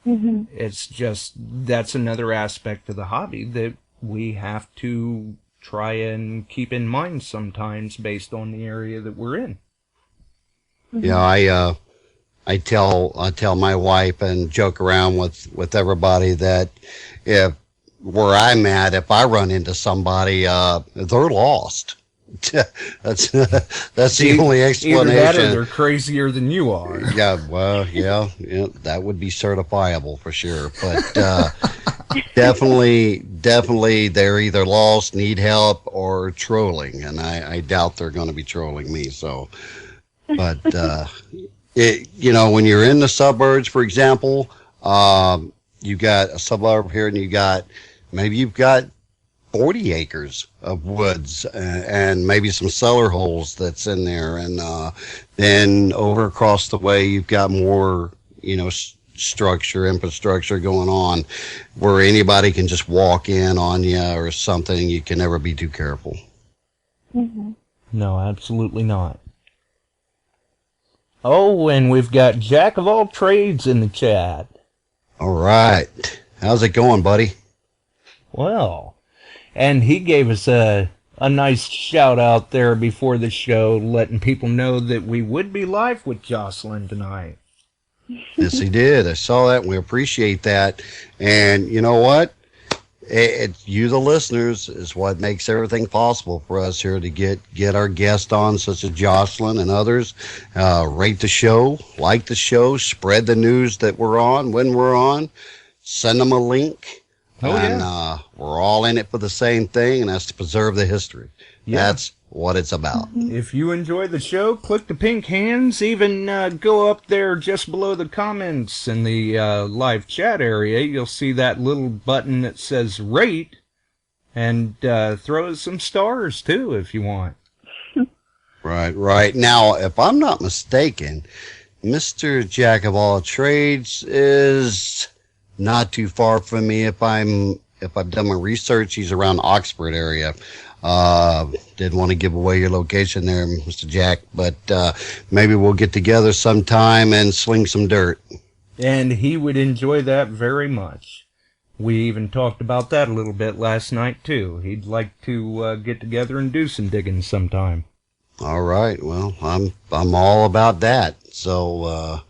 It's just, that's another aspect of the hobby that we have to try and keep in mind sometimes based on the area that we're in. Yeah, I tell my wife and joke around with everybody that if where I'm at, if I run into somebody, they're lost. that's the only explanation. Either that or they're crazier than you are. Yeah, well, yeah, that would be certifiable for sure. But definitely, they're either lost, need help, or trolling, and I doubt they're going to be trolling me. So, but you know, when you're in the suburbs, for example, you got a suburb here, and you've got 40 acres of woods and maybe some cellar holes that's in there. And then over across the way, you've got more, you know, infrastructure going on where anybody can just walk in on you or something. You can never be too careful. Mm-hmm. No, absolutely not. Oh, and we've got Jack of all trades in the chat. All right. How's it going, buddy? Well, and he gave us a nice shout out there before the show, letting people know that we would be live with Jocelyn tonight. Yes, he did. I saw that, and we appreciate that. And you know what? You, the listeners, is what makes everything possible for us here to get our guests on, such as Jocelyn and others. Rate the show, like the show, spread the news that we're on, when we're on, send them a link. Oh, and yeah. We're all in it for the same thing, and that's to preserve the history. Yeah. That's what it's about. If you enjoy the show, click the pink hands. Even go up there just below the comments in the live chat area. You'll see that little button that says rate, and throw us some stars, too, if you want. Right. Now, if I'm not mistaken, Mr. Jack of all trades is not too far from me. If I've done my research, he's around Oxford area. Didn't want to give away your location there, Mr. Jack, but maybe we'll get together sometime and sling some dirt. And he would enjoy that very much. We even talked about that a little bit last night, too. He'd like to get together and do some digging sometime. All right. Well, I'm all about that. So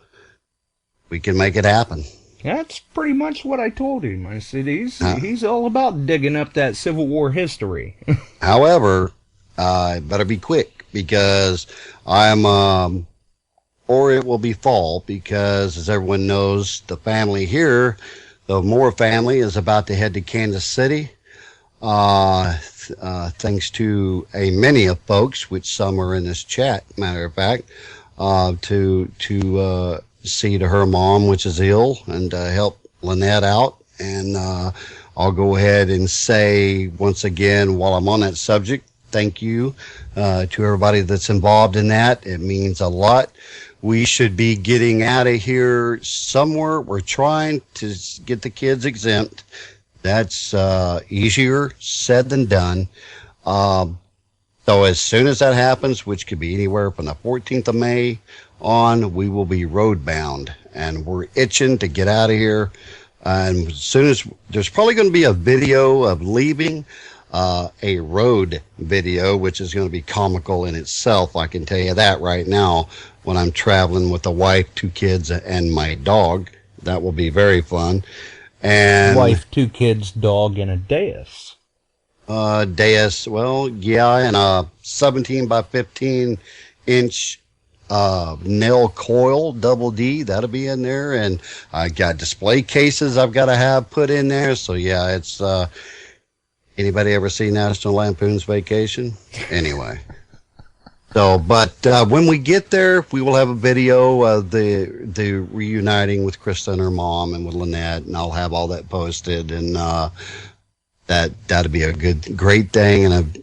we can make it happen. That's pretty much what I told him. I said he's all about digging up that Civil War history. However, I better be quick because or it will be fall, because as everyone knows, the family here, the Moore family, is about to head to Kansas City. Thanks to a many of folks, which some are in this chat, matter of fact, to see to her mom, which is ill, and help Lynette out. And I'll go ahead and say once again, while I'm on that subject, thank you to everybody that's involved in that. It means a lot. We should be getting out of here somewhere. We're trying to get the kids exempt. That's easier said than done. So as soon as that happens, which could be anywhere from the 14th of May on, we will be road bound, and we're itching to get out of here. And as soon as there's probably going to be a video of leaving, a road video, which is going to be comical in itself. I can tell you that right now. When I'm traveling with the wife, 2 kids, and my dog, that will be very fun. And wife, 2 kids, dog, and a dais. Dais, well, yeah, and a 17 by 15 inch nail coil, double D, that'll be in there. And I got display cases I've got to have put in there. So yeah, it's anybody ever see National Lampoon's Vacation? Anyway. So, but when we get there, we will have a video of the reuniting with Krista and her mom and with Lynette, and I'll have all that posted, and that'll be a great thing, and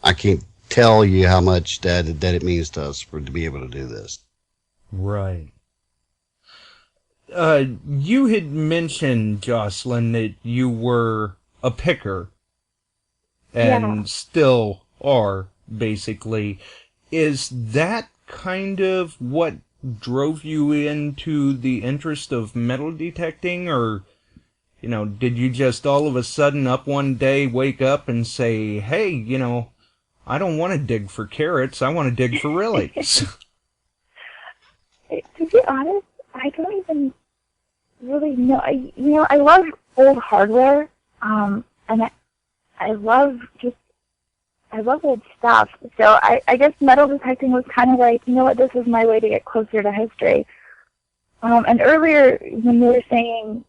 I can't tell you how much that it means to us to be able to do this. Right. You had mentioned, Jocelyn, that you were a picker, and still are, basically. Is that kind of what drove you into the interest of metal detecting, or, did you just all of a sudden up one day wake up and say, hey, I don't want to dig for carrots, I want to dig for relics? To be honest, I don't even really know. I love old hardware, and I love old stuff. So I guess metal detecting was kind of like, this is my way to get closer to history. And earlier when you were saying,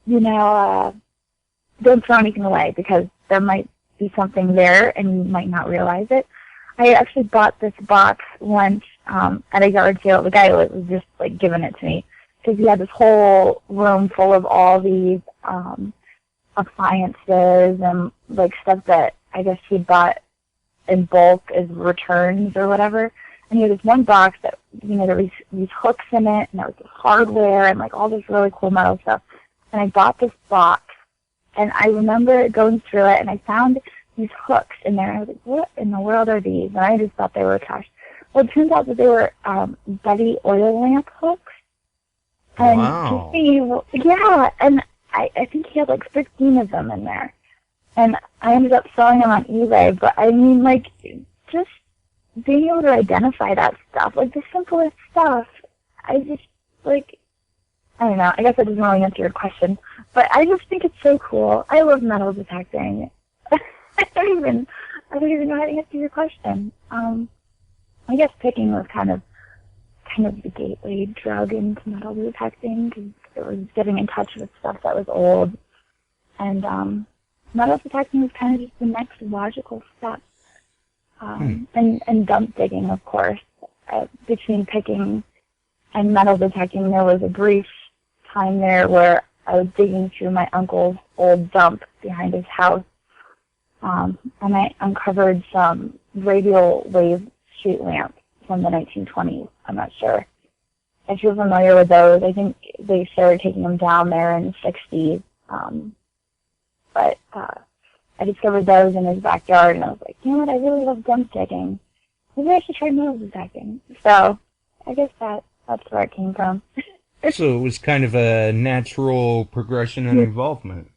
don't throw anything away because there might be something there and you might not realize it. I actually bought this box once at a yard sale. The guy was just like giving it to me because he had this whole room full of all these appliances and like stuff that I guess he bought in bulk as returns or whatever. And he had this one box that there was these hooks in it, and there was this hardware, and like all this really cool metal stuff. And I bought this box, and I remember going through it, and I found these hooks in there. And I was like, what in the world are these? And I just thought they were trash. Well, it turns out that they were Betty oil lamp hooks. And wow. Yeah, and I think he had like 16 of them in there. And I ended up selling them on eBay. But I mean, like, just being able to identify that stuff, like the simplest stuff, I just, like, I don't know, I guess that doesn't really answer your question, but I just think it's so cool. I love metal detecting. I don't even know how to answer your question. I guess picking was kind of the gateway drug into metal detecting, because it was getting in touch with stuff that was old, and metal detecting was kind of just the next logical step. And dump digging, of course. Between picking and metal detecting, there was a brief time there where I was digging through my uncle's old dump behind his house, and I uncovered some radial wave street lamps from the 1920s. I'm not sure if you're familiar with those. I think they started taking them down there in the 60s. But I discovered those in his backyard, and I was like, you know what, I really love dump digging. Maybe I should try metal detecting. So I guess that's where it came from. So it was kind of a natural progression and involvement.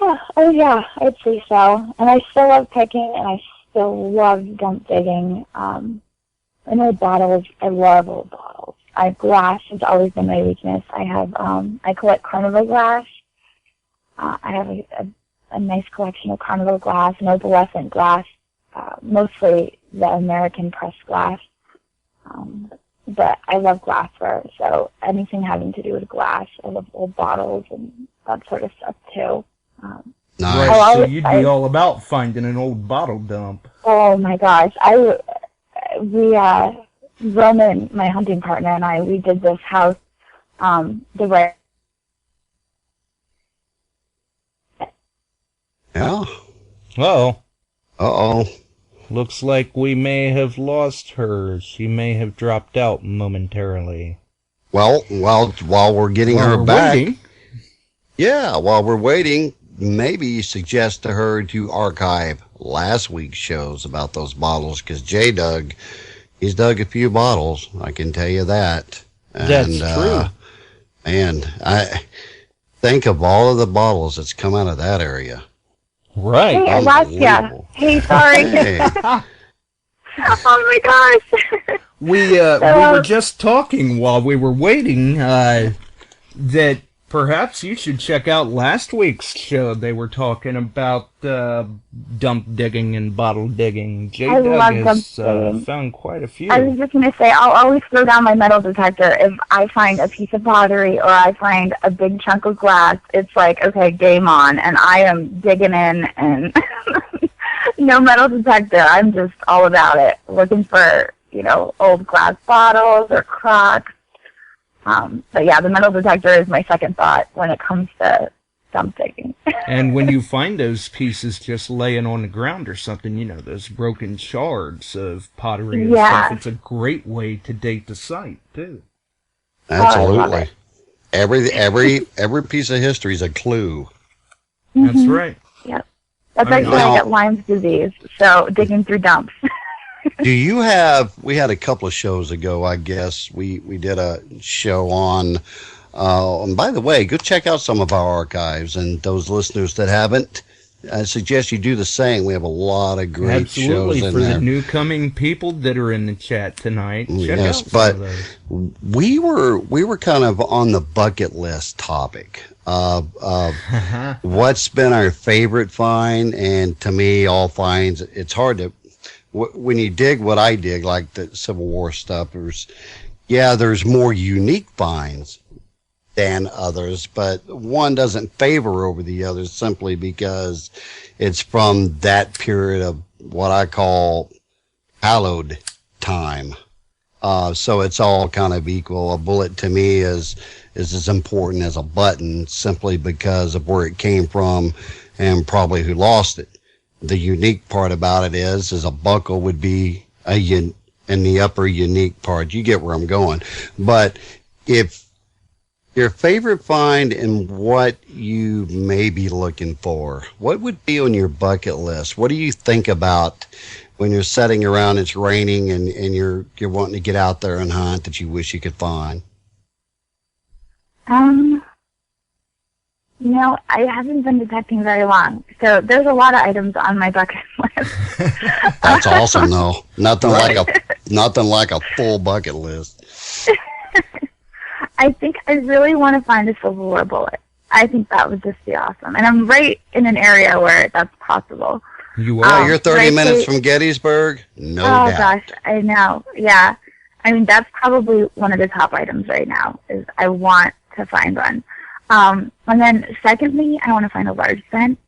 Yeah, oh yeah, I'd say so. And I still love picking, and I still love dump digging. And old bottles, I love old bottles. Glass has always been my weakness. I collect carnival glass. I have a nice collection of carnival glass and opalescent glass, mostly the American pressed glass. But I love glassware, so anything having to do with glass, I love old bottles and that sort of stuff too. Nice. Right, so you'd be all about finding an old bottle dump. Oh my gosh, Roman, my hunting partner, and I, we did this house, the Yeah. Uh-oh. Looks like we may have lost her. She may have dropped out momentarily. Well, while we're getting her back, waiting. Yeah, while we're waiting, maybe suggest to her to archive last week's shows about those bottles, because he's dug a few bottles, I can tell you that. That's true. And I think of all of the bottles that's come out of that area. Right. Hey, I lost ya. Hey, sorry. Hey. Oh my gosh. We were just talking while we were waiting that perhaps you should check out last week's show. They were talking about dump digging and bottle digging. J-Doug has found quite a few. I was just going to say, I'll always throw down my metal detector if I find a piece of pottery or I find a big chunk of glass. It's like, okay, game on, and I am digging in, and no metal detector. I'm just all about it, looking for, old glass bottles or crocks. But yeah, the metal detector is my second thought when it comes to dump digging. And when you find those pieces just laying on the ground or something, those broken shards of pottery and stuff, it's a great way to date the site too. Absolutely. Every piece of history is a clue. Mm-hmm. That's right. Yep. That's like when I get Lyme's disease, so digging through dumps. We had a couple of shows ago, I guess, we did a show on, and by the way, go check out some of our archives, and those listeners that haven't, I suggest you do the same. We have a lot of great shows in for there. The new coming people that are in the chat tonight. Check out some but of those. we were kind of on the bucket list topic of what's been our favorite find, and to me, all finds, it's hard to, when you dig what I dig, like the Civil War stuff, there's more unique finds than others, but one doesn't favor over the others simply because it's from that period of what I call hallowed time. So it's all kind of equal. A bullet to me is as important as a button, simply because of where it came from and probably who lost it. The unique part about it is a buckle would be a and the upper unique part. You get where I'm going. But if your favorite find and what you may be looking for, what would be on your bucket list? What do you think about when you're sitting around, it's raining, and you're wanting to get out there and hunt that you wish you could find? I haven't been detecting very long, so there's a lot of items on my bucket list. That's awesome, though. Nothing like a full bucket list. I think I really want to find a silverware bullet. I think that would just be awesome, and I'm right in an area where that's possible. You are. You're 30 minutes from Gettysburg? No doubt. Oh, gosh, I know. Yeah. I mean, that's probably one of the top items right now, is I want to find one. And then, secondly, I want to find a large scent.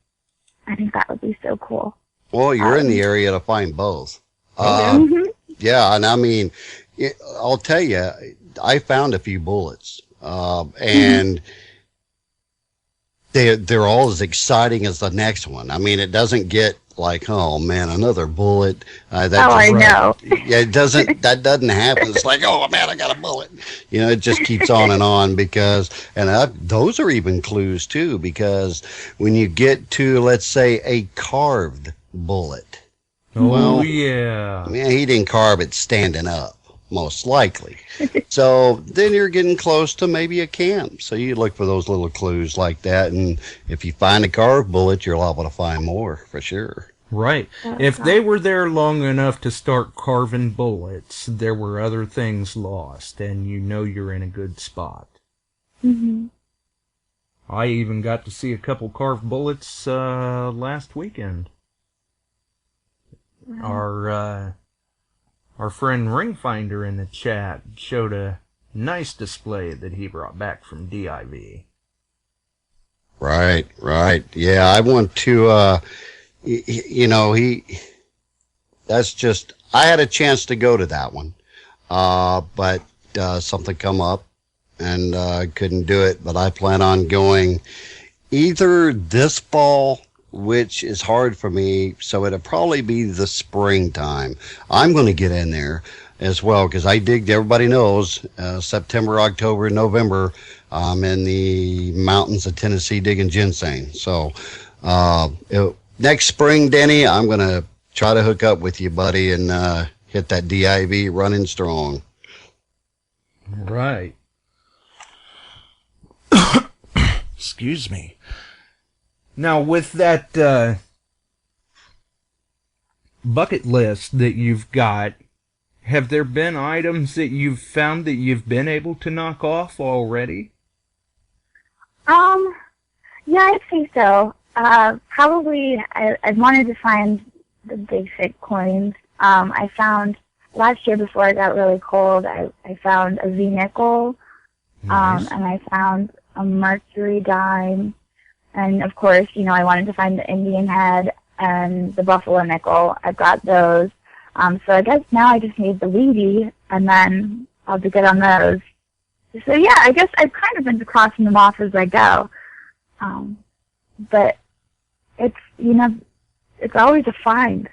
I think that would be so cool. Well, you're in the area to find both. Yeah, and I mean, I'll tell you, I found a few bullets, and they're all as exciting as the next one. I mean, it doesn't get like, oh man, another bullet. I know. Yeah, that doesn't happen. It's like, oh man, I got a bullet. It just keeps on because, those are even clues too, because when you get to, let's say, a carved bullet. Oh, yeah. Man, he didn't carve it standing up, most likely. So then you're getting close to maybe a camp. So you look for those little clues like that, and if you find a carved bullet, you're liable to find more for sure. Right. If they were there long enough to start carving bullets, there were other things lost, and you're in a good spot. Mm-hmm. I even got to see a couple carved bullets last weekend. Wow. Our friend Ringfinder in the chat showed a nice display that he brought back from DIV. Right. Yeah, I want to, I had a chance to go to that one, but something come up and I couldn't do it, but I plan on going either this fall, which is hard for me, so it'll probably be the springtime. I'm going to get in there as well, because everybody knows, September, October, November, I'm in the mountains of Tennessee digging ginseng. So next spring, Denny, I'm going to try to hook up with you, buddy, and hit that DIV running strong. Right. Excuse me. Now, with that bucket list that you've got, have there been items that you've found that you've been able to knock off already? Yeah, I'd say so. Probably, I wanted to find the basic coins. I found, last year before it got really cold, I found a V-nickel, Nice. and I found a mercury dime. And, of course, I wanted to find the Indian head and the buffalo nickel. I've got those. So I guess now I just need the weedy, and then I'll be good on those. So, yeah, I guess I've kind of been crossing them off as I go. But it's, it's always a find.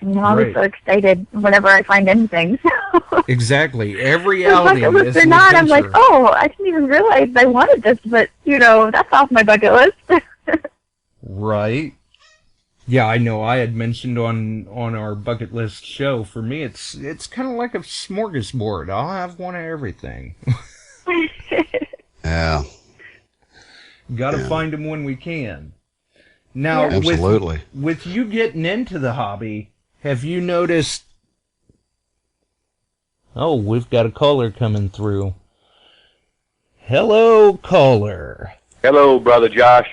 And I'm always so excited whenever I find anything. Exactly. Every outing is an an I'm like, adventure. oh, I didn't even realize I wanted this, but, that's off my bucket list. Right. Yeah, I know. I had mentioned on our bucket list show, for me, it's kind of like a smorgasbord. I'll have one of everything. Yeah. Got to find them when we can. Now, Absolutely. with you getting into the hobby, have you noticed... Oh, we've got a caller coming through. Hello, caller. Hello, Brother Josh.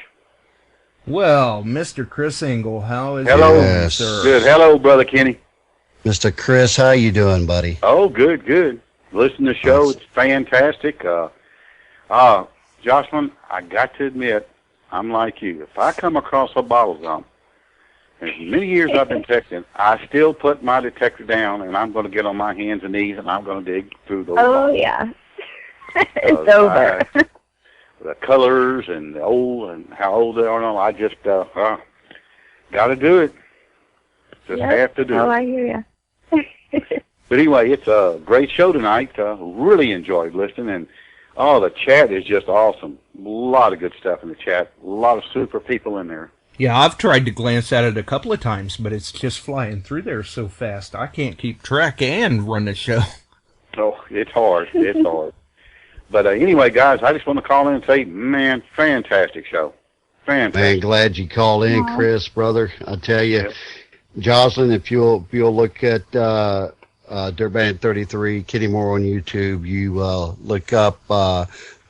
Well, Mr. Chris Engel, how is Hello. you, sir? Good. Hello, Brother Kenny. Mr. Chris, how you doing, buddy? Oh, good. Listen to the show. Nice. It's fantastic. Jocelyn, I got to admit, I'm like you. If I come across a bottle gum, and as many years I've been texting, I still put my detector down, and I'm going to get on my hands and knees, and I'm going to dig through those bottles. Yeah. It's over. The colors and how old they are and all, I just got to do it. Just have to do it. Oh, I hear you. But anyway, it's a great show tonight. Really enjoyed listening, and the chat is just awesome. A lot of good stuff in the chat. A lot of super people in there. Yeah, I've tried to glance at it a couple of times, but it's just flying through there so fast. I can't keep track and run the show. Oh, it's hard. It's hard. But anyway, guys, I just want to call in and say, man, fantastic show. Fantastic. Man, glad you called in, Chris, brother. I tell you, Jocelyn, if you'll look at Dirtband 33, Kitty Moore on YouTube, you look up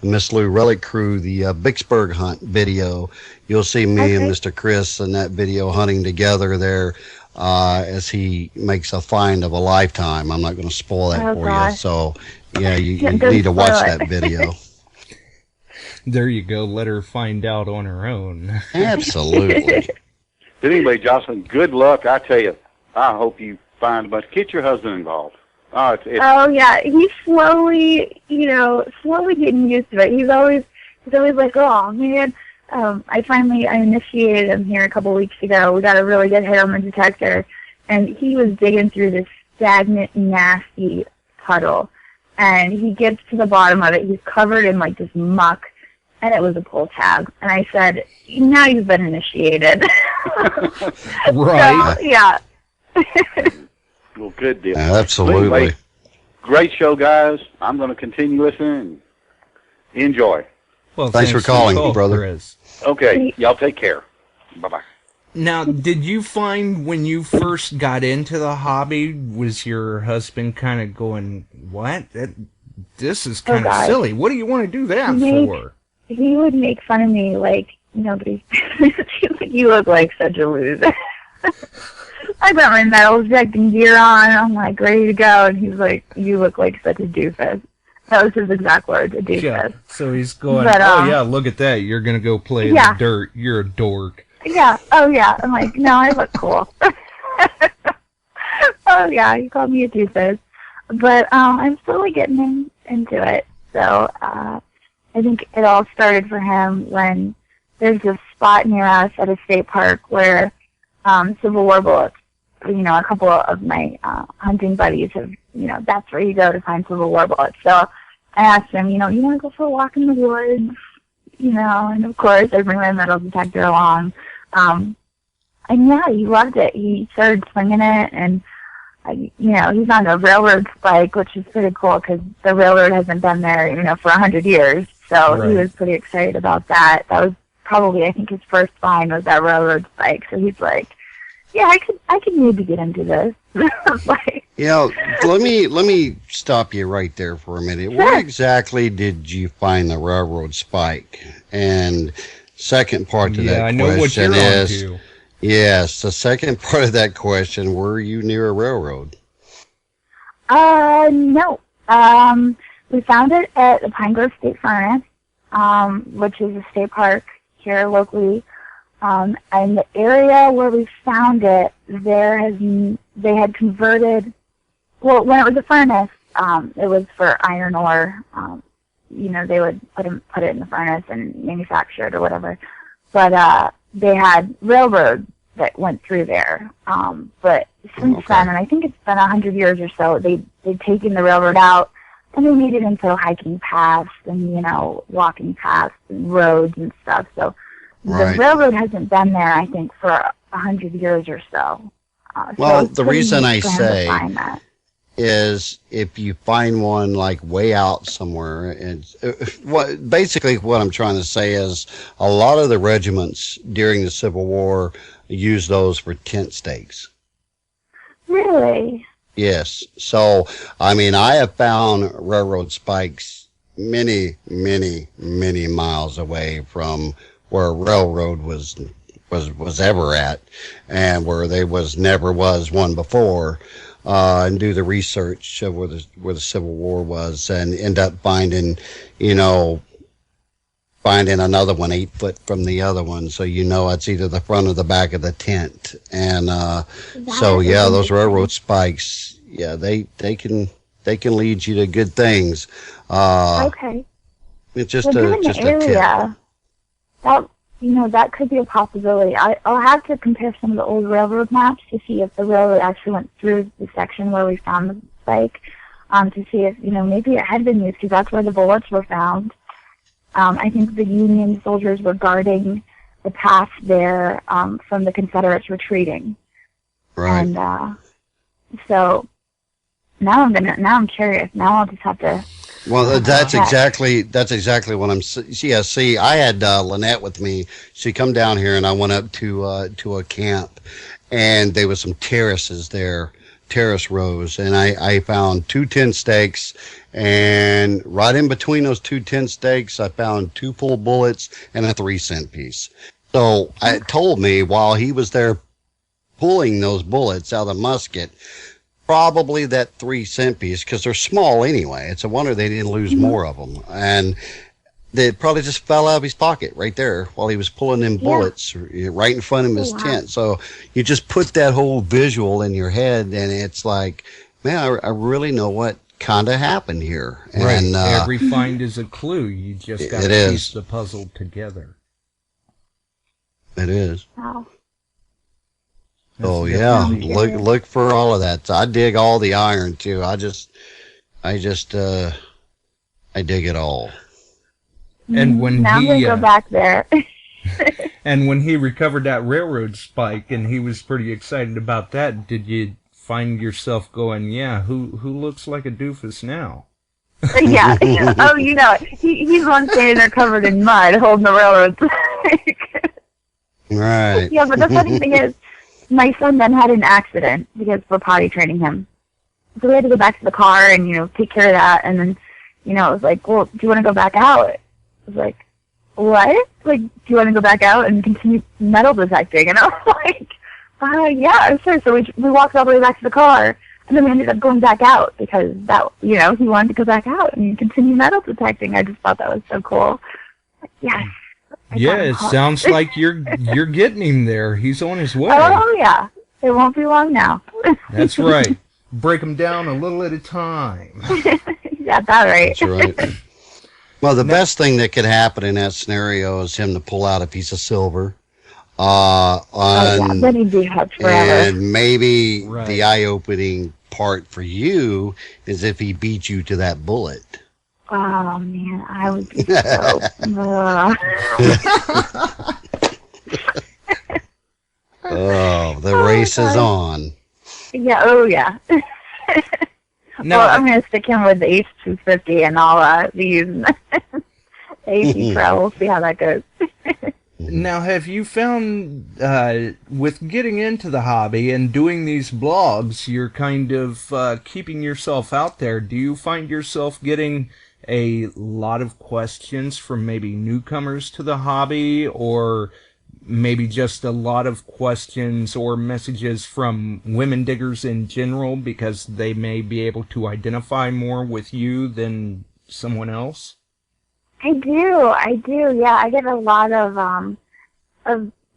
Miss Lou Relic Crew, the Vicksburg hunt video. You'll see me and Mr. Chris in that video hunting together there as he makes a find of a lifetime. I'm not going to spoil that for you. So, yeah, you need to watch that video. There you go. Let her find out on her own. Absolutely. But anyway, Jocelyn, good luck. I tell you, I hope you find a bunch. Get your husband involved. Oh yeah, he's slowly getting used to it. He's always like, oh man. I initiated him here a couple weeks ago. We got a really good hit on the detector, and he was digging through this stagnant, nasty puddle, and he gets to the bottom of it. He's covered in like this muck, and it was a pull tab. And I said, now you've been initiated. Right. So, yeah. Well, good deal. Absolutely. Anyway, great show, guys. I'm going to continue listening. Enjoy. Well, thanks for calling, brother. Chris. Okay, y'all take care. Bye-bye. Now, did you find when you first got into the hobby, was your husband kind of going, what? This is kind of silly. What do you want to do that for? He would make fun of me like nobody's you look like such a loser. I got my metal detecting gear on, I'm like ready to go, and he's like, you look like such a doofus. That was his exact words, a doofus. Yeah, so he's going, oh yeah, look at that, you're going to go play in the dirt, you're a dork. Yeah, oh yeah, I'm like, no, I look cool. Oh yeah, he called me a doofus. But I'm slowly getting into it, so I think it all started for him when there's this spot near us at a state park where Civil War bullets, a couple of my hunting buddies have, that's where you go to find Civil War bullets. So I asked him, you want to go for a walk in the woods? And of course I bring my metal detector along. And yeah, he loved it. He started swinging it, and he's on a railroad spike, which is pretty cool because the railroad hasn't been there, for 100 years. So he was pretty excited about that. That was probably, I think, his first find was that railroad spike. So he's like, yeah, I could maybe get into this. Let me stop you right there for a minute. Sure. Where exactly did you find the railroad spike? And second part to that question is, yes, the second part of that question, were you near a railroad? No. We found it at the Pine Grove State Furnace, which is a state park here locally. And the area where we found it, they had converted, well, when it was a furnace, it was for iron ore. They would put it in the furnace and manufacture it or whatever. But they had railroads that went through there. But since then, and I think it's been 100 years or so, they've taken the railroad out, and they made it into hiking paths and, walking paths and roads and stuff. So the railroad hasn't been there, I think, for 100 years or so. Well, the reason I say is if you find one like way out somewhere, and basically what I'm trying to say is a lot of the regiments during the Civil War used those for tent stakes. Really? Yes. So, I have found railroad spikes many, many, many miles away from where a railroad was ever at, and where there never was one before, and do the research of where the Civil War was, and end up finding another one 8 foot from the other one, so it's either the front or the back of the tent. And those railroad spikes, they can lead you to good things. Okay. It's just a tip. That could be a possibility. I'll have to compare some of the old railroad maps to see if the railroad actually went through the section where we found spike to see if, maybe it had been used, because that's where the bullets were found. I think the Union soldiers were guarding the path there from the Confederates retreating. Right. And so now I'm curious. Now I'll just have to. Well, that's exactly what I'm. Yeah, see, I had Lynette with me. She come down here, and I went up to a camp, and there was some terraces there, terrace rows, and I found 2 tent stakes, and right in between those 2 tent stakes, I found 2 full bullets and a 3-cent piece. So it told me while he was there pulling those bullets out of the musket, probably that 3-cent piece, because they're small anyway. It's a wonder they didn't lose more of them. And they probably just fell out of his pocket right there while he was pulling them bullets right in front of his tent. So you just put that whole visual in your head, and it's like, man, I really know what kind of happened here. Right. And, every find is a clue. You just got to piece the puzzle together. It is. Wow. Oh yeah, look for all of that. So I dig all the iron too. I dig it all. And when now I'm gonna go back there. And when he recovered that railroad spike, and he was pretty excited about that, did you find yourself going, "Yeah, who looks like a doofus now?" Yeah. Oh, he's the one standing there covered in mud, holding the railroad spike. Right. Yeah, but the funny thing is, my son then had an accident because we're potty training him. So we had to go back to the car and, take care of that. And then, it was like, well, do you want to go back out? I was like, what? Like, do you want to go back out and continue metal detecting? And I was like, yeah, sure. So we walked all the way back to the car. And then we ended up going back out because that, he wanted to go back out and continue metal detecting. I just thought that was so cool. Like, yes. Yeah, it sounds like you're getting him there. He's on his way. Oh, yeah. It won't be long now. That's right. Break him down a little at a time. Yeah, that's right. That's right. Well, the best thing that could happen in that scenario is him to pull out a piece of silver. Then he'd be hooked forever. And maybe the eye-opening part for you is if he beat you to that bullet. Oh, man, I would be so... Oh, the race is on. Yeah, oh, yeah. Now, well, I'm going to stick him with the H250, and I'll be using the AP Pro. We'll see how that goes. Now, have you found, with getting into the hobby and doing these blogs, you're kind of keeping yourself out there. Do you find yourself getting a lot of questions from maybe newcomers to the hobby, or maybe just a lot of questions or messages from women diggers in general because they may be able to identify more with you than someone else? I do. Yeah, I get a lot of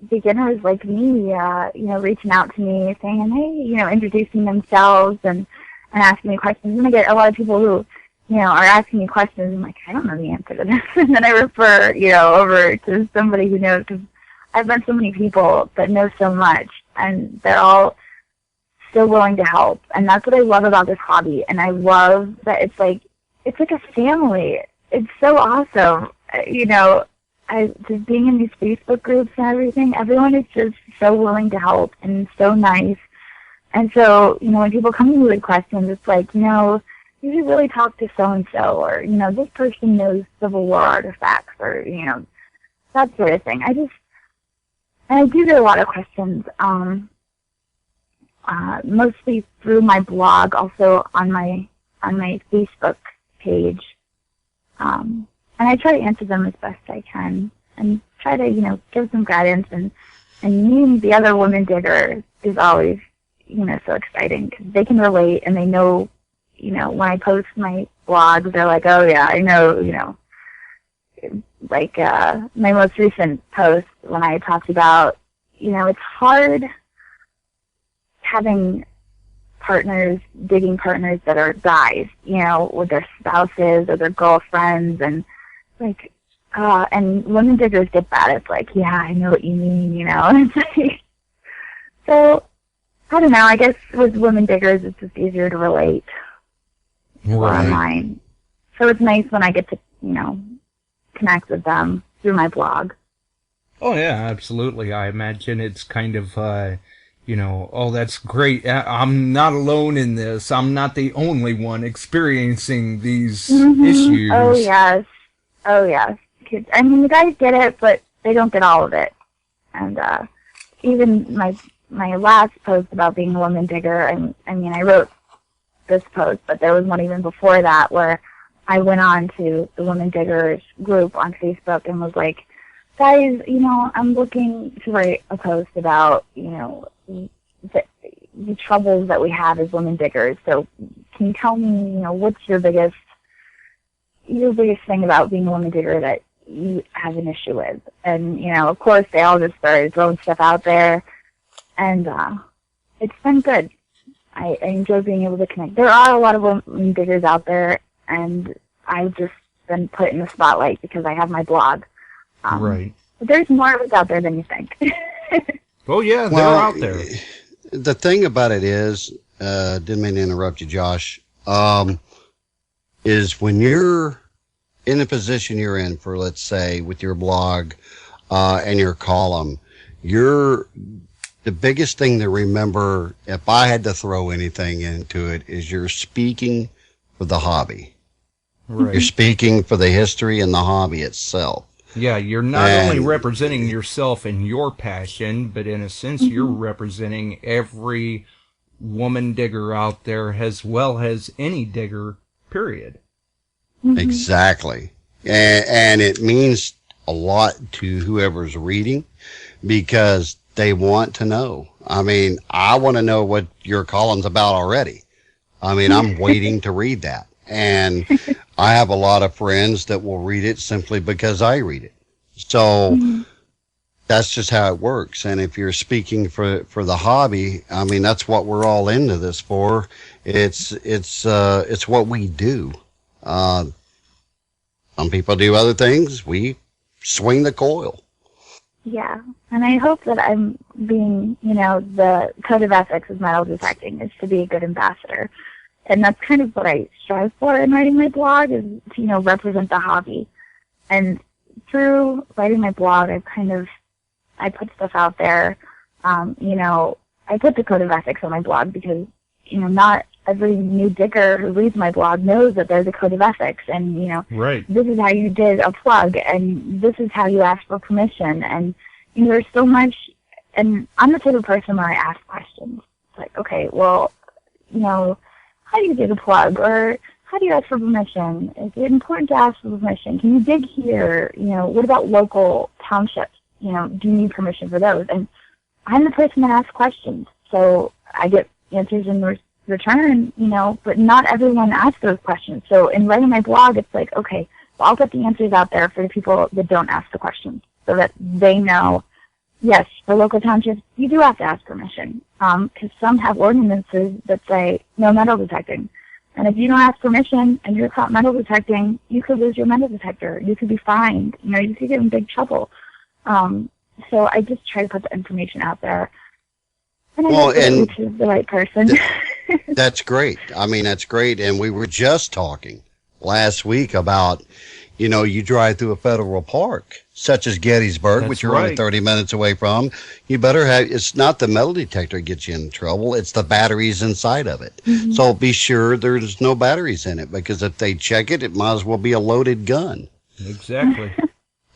beginners like me, reaching out to me saying, hey, introducing themselves and asking me questions. And I get a lot of people who, are asking me questions. I'm like, I don't know the answer to this. And then I refer, over to somebody who knows, because I've met so many people that know so much, and they're all so willing to help. And that's what I love about this hobby. And I love that it's like a family. It's so awesome. Just being in these Facebook groups and everything, everyone is just so willing to help and so nice. And so, when people come to me with questions, it's like, you should really talk to so-and-so, or, this person knows Civil War artifacts, or, that sort of thing. I do get a lot of questions, mostly through my blog, also on my Facebook page. And I try to answer them as best I can and try to, give some guidance. And meeting the other women digger is always, so exciting because they can relate and they know, when I post my blogs, they're like, oh, yeah, I know, like my most recent post when I talked about, it's hard having digging partners that are guys, with their spouses or their girlfriends, and like, and women diggers get that. It's like, yeah, I know what you mean, It's like, so, I don't know, I guess with women diggers it's just easier to relate. Right. online. So it's nice when I get to, connect with them through my blog. Oh yeah, absolutely. I imagine it's kind of, oh, that's great. I'm not alone in this. I'm not the only one experiencing these issues. Oh yes. Oh yes. 'Cause, I mean, the guys get it, but they don't get all of it. And even my last post about being a woman digger, I wrote this post, but there was one even before that where I went on to the Women Diggers group on Facebook and was like, guys, I'm looking to write a post about, the troubles that we have as women diggers. So can you tell me, what's your biggest thing about being a woman digger that you have an issue with? And, of course, they all just started throwing stuff out there. And it's been good. I enjoy being able to connect. There are a lot of women diggers out there, and I've just been put in the spotlight because I have my blog. Right. But there's more of us out there than you think. Oh yeah, they're out there. The thing about it is, didn't mean to interrupt you, Josh, is when you're in the position you're in for, let's say, with your blog and your column, the biggest thing to remember, if I had to throw anything into it, is you're speaking for the hobby. Right. You're speaking for the history and the hobby itself. Yeah, you're not only representing yourself and your passion, but in a sense you're representing every woman digger out there as well as any digger, period. Exactly. And it means a lot to whoever's reading because they want to know. I mean, I want to know what your column's about already. I mean, I'm waiting to read that. And I have a lot of friends that will read it simply because I read it. So that's just how it works. And if you're speaking for the hobby, I mean, that's what we're all into this for. It's what we do. Some people do other things. We swing the coil. Yeah, and I hope that I'm being, the code of ethics of metal detecting is to be a good ambassador. And that's kind of what I strive for in writing my blog is to, represent the hobby. And through writing my blog, I put stuff out there. I put the code of ethics on my blog because, not every new digger who reads my blog knows that there's a code of ethics. And, right. This is how you did a plug, and this is how you ask for permission. And, there's so much, and I'm the type of person where I ask questions. It's like, okay, well, how do you do the plug? Or how do you ask for permission? Is it important to ask for permission? Can you dig here? What about local townships? Do you need permission for those? And I'm the person that asks questions. So I get answers in return, but not everyone asks those questions. So in writing my blog, it's like, okay, well, I'll get the answers out there for the people that don't ask the questions so that they know, yes, for local townships, you do have to ask permission. Because some have ordinances that say no metal detecting. And if you don't ask permission and you're caught metal detecting, you could lose your metal detector. You could be fined. You could get in big trouble. So I just try to put the information out there. And I hope it reaches the right person. That's great. I mean, that's great. And we were just talking last week about, you drive through a federal park, such as Gettysburg, That's which you're right. only 30 minutes away from. You better have, it's not the metal detector that gets you in trouble, it's the batteries inside of it. So be sure there's no batteries in it, because if they check it, it might as well be a loaded gun. Exactly.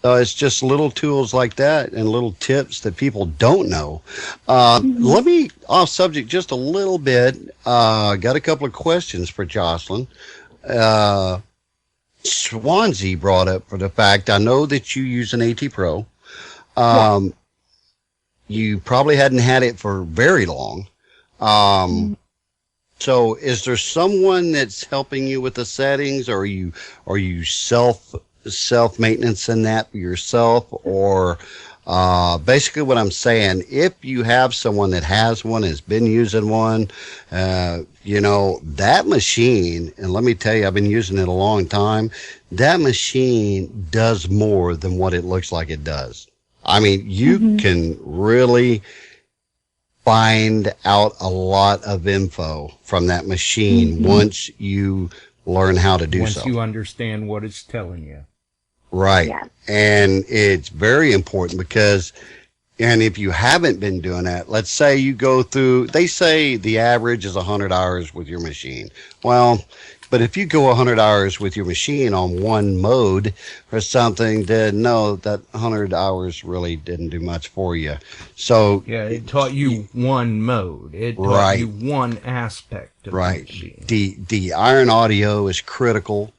So it's just little tools like that and little tips that people don't know. Let me, off subject just a little bit, got a couple of questions for Jocelyn. Swansea brought up for the fact, I know that you use an AT Pro. You probably hadn't had it for very long. So is there someone that's helping you with the settings, or are you self maintenance in that yourself? Or basically what I'm saying, if you have someone that has one, has been using one, that machine, and let me tell you, I've been using it a long time, that machine does more than what it looks like it does. I mean, you can really find out a lot of info from that machine once you learn how to do Once so. you understand what it's telling you. Right. Yeah. And it's very important because, and if you haven't been doing that, let's say you go through, they say the average is 100 hours with your machine. Well, but if you go 100 hours with your machine on one mode or something, then no, that 100 hours really didn't do much for you. So, Yeah, it taught you one mode. It taught Right. you one aspect of the right. machine. The iron audio is critical.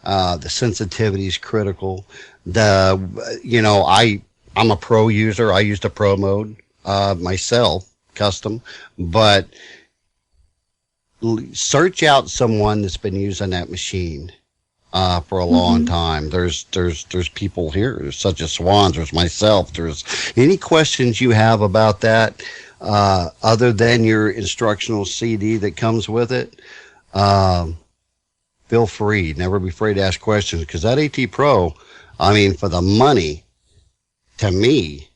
The sensitivity is critical. I'm a pro user. I used a pro mode myself, custom, but search out someone that's been using that machine for a long time. There's people here, such as Swans. There's myself. There's any questions you have about that, other than your instructional CD that comes with it. Feel free. Never be afraid to ask questions, because that AT Pro, I mean, for the money, to me,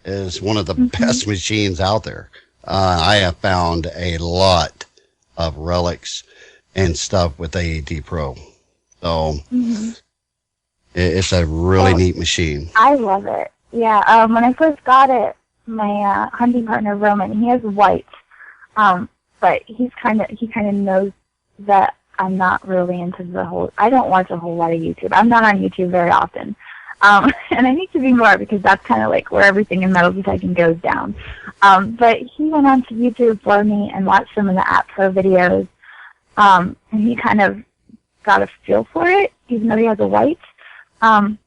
is one of the best machines out there. I have found a lot of relics and stuff with the AT Pro. So it's a really neat machine. I love it. Yeah. When I first got it, my hunting partner Roman, he has white, but he kind of knows that I'm not really into the whole. I don't watch a whole lot of YouTube. I'm not on YouTube very often, and I need to be more, because that's kind of like where everything in metal detecting goes down. But he went onto YouTube for me and watched some of the App Pro videos, and he kind of got a feel for it, even though he has a white. And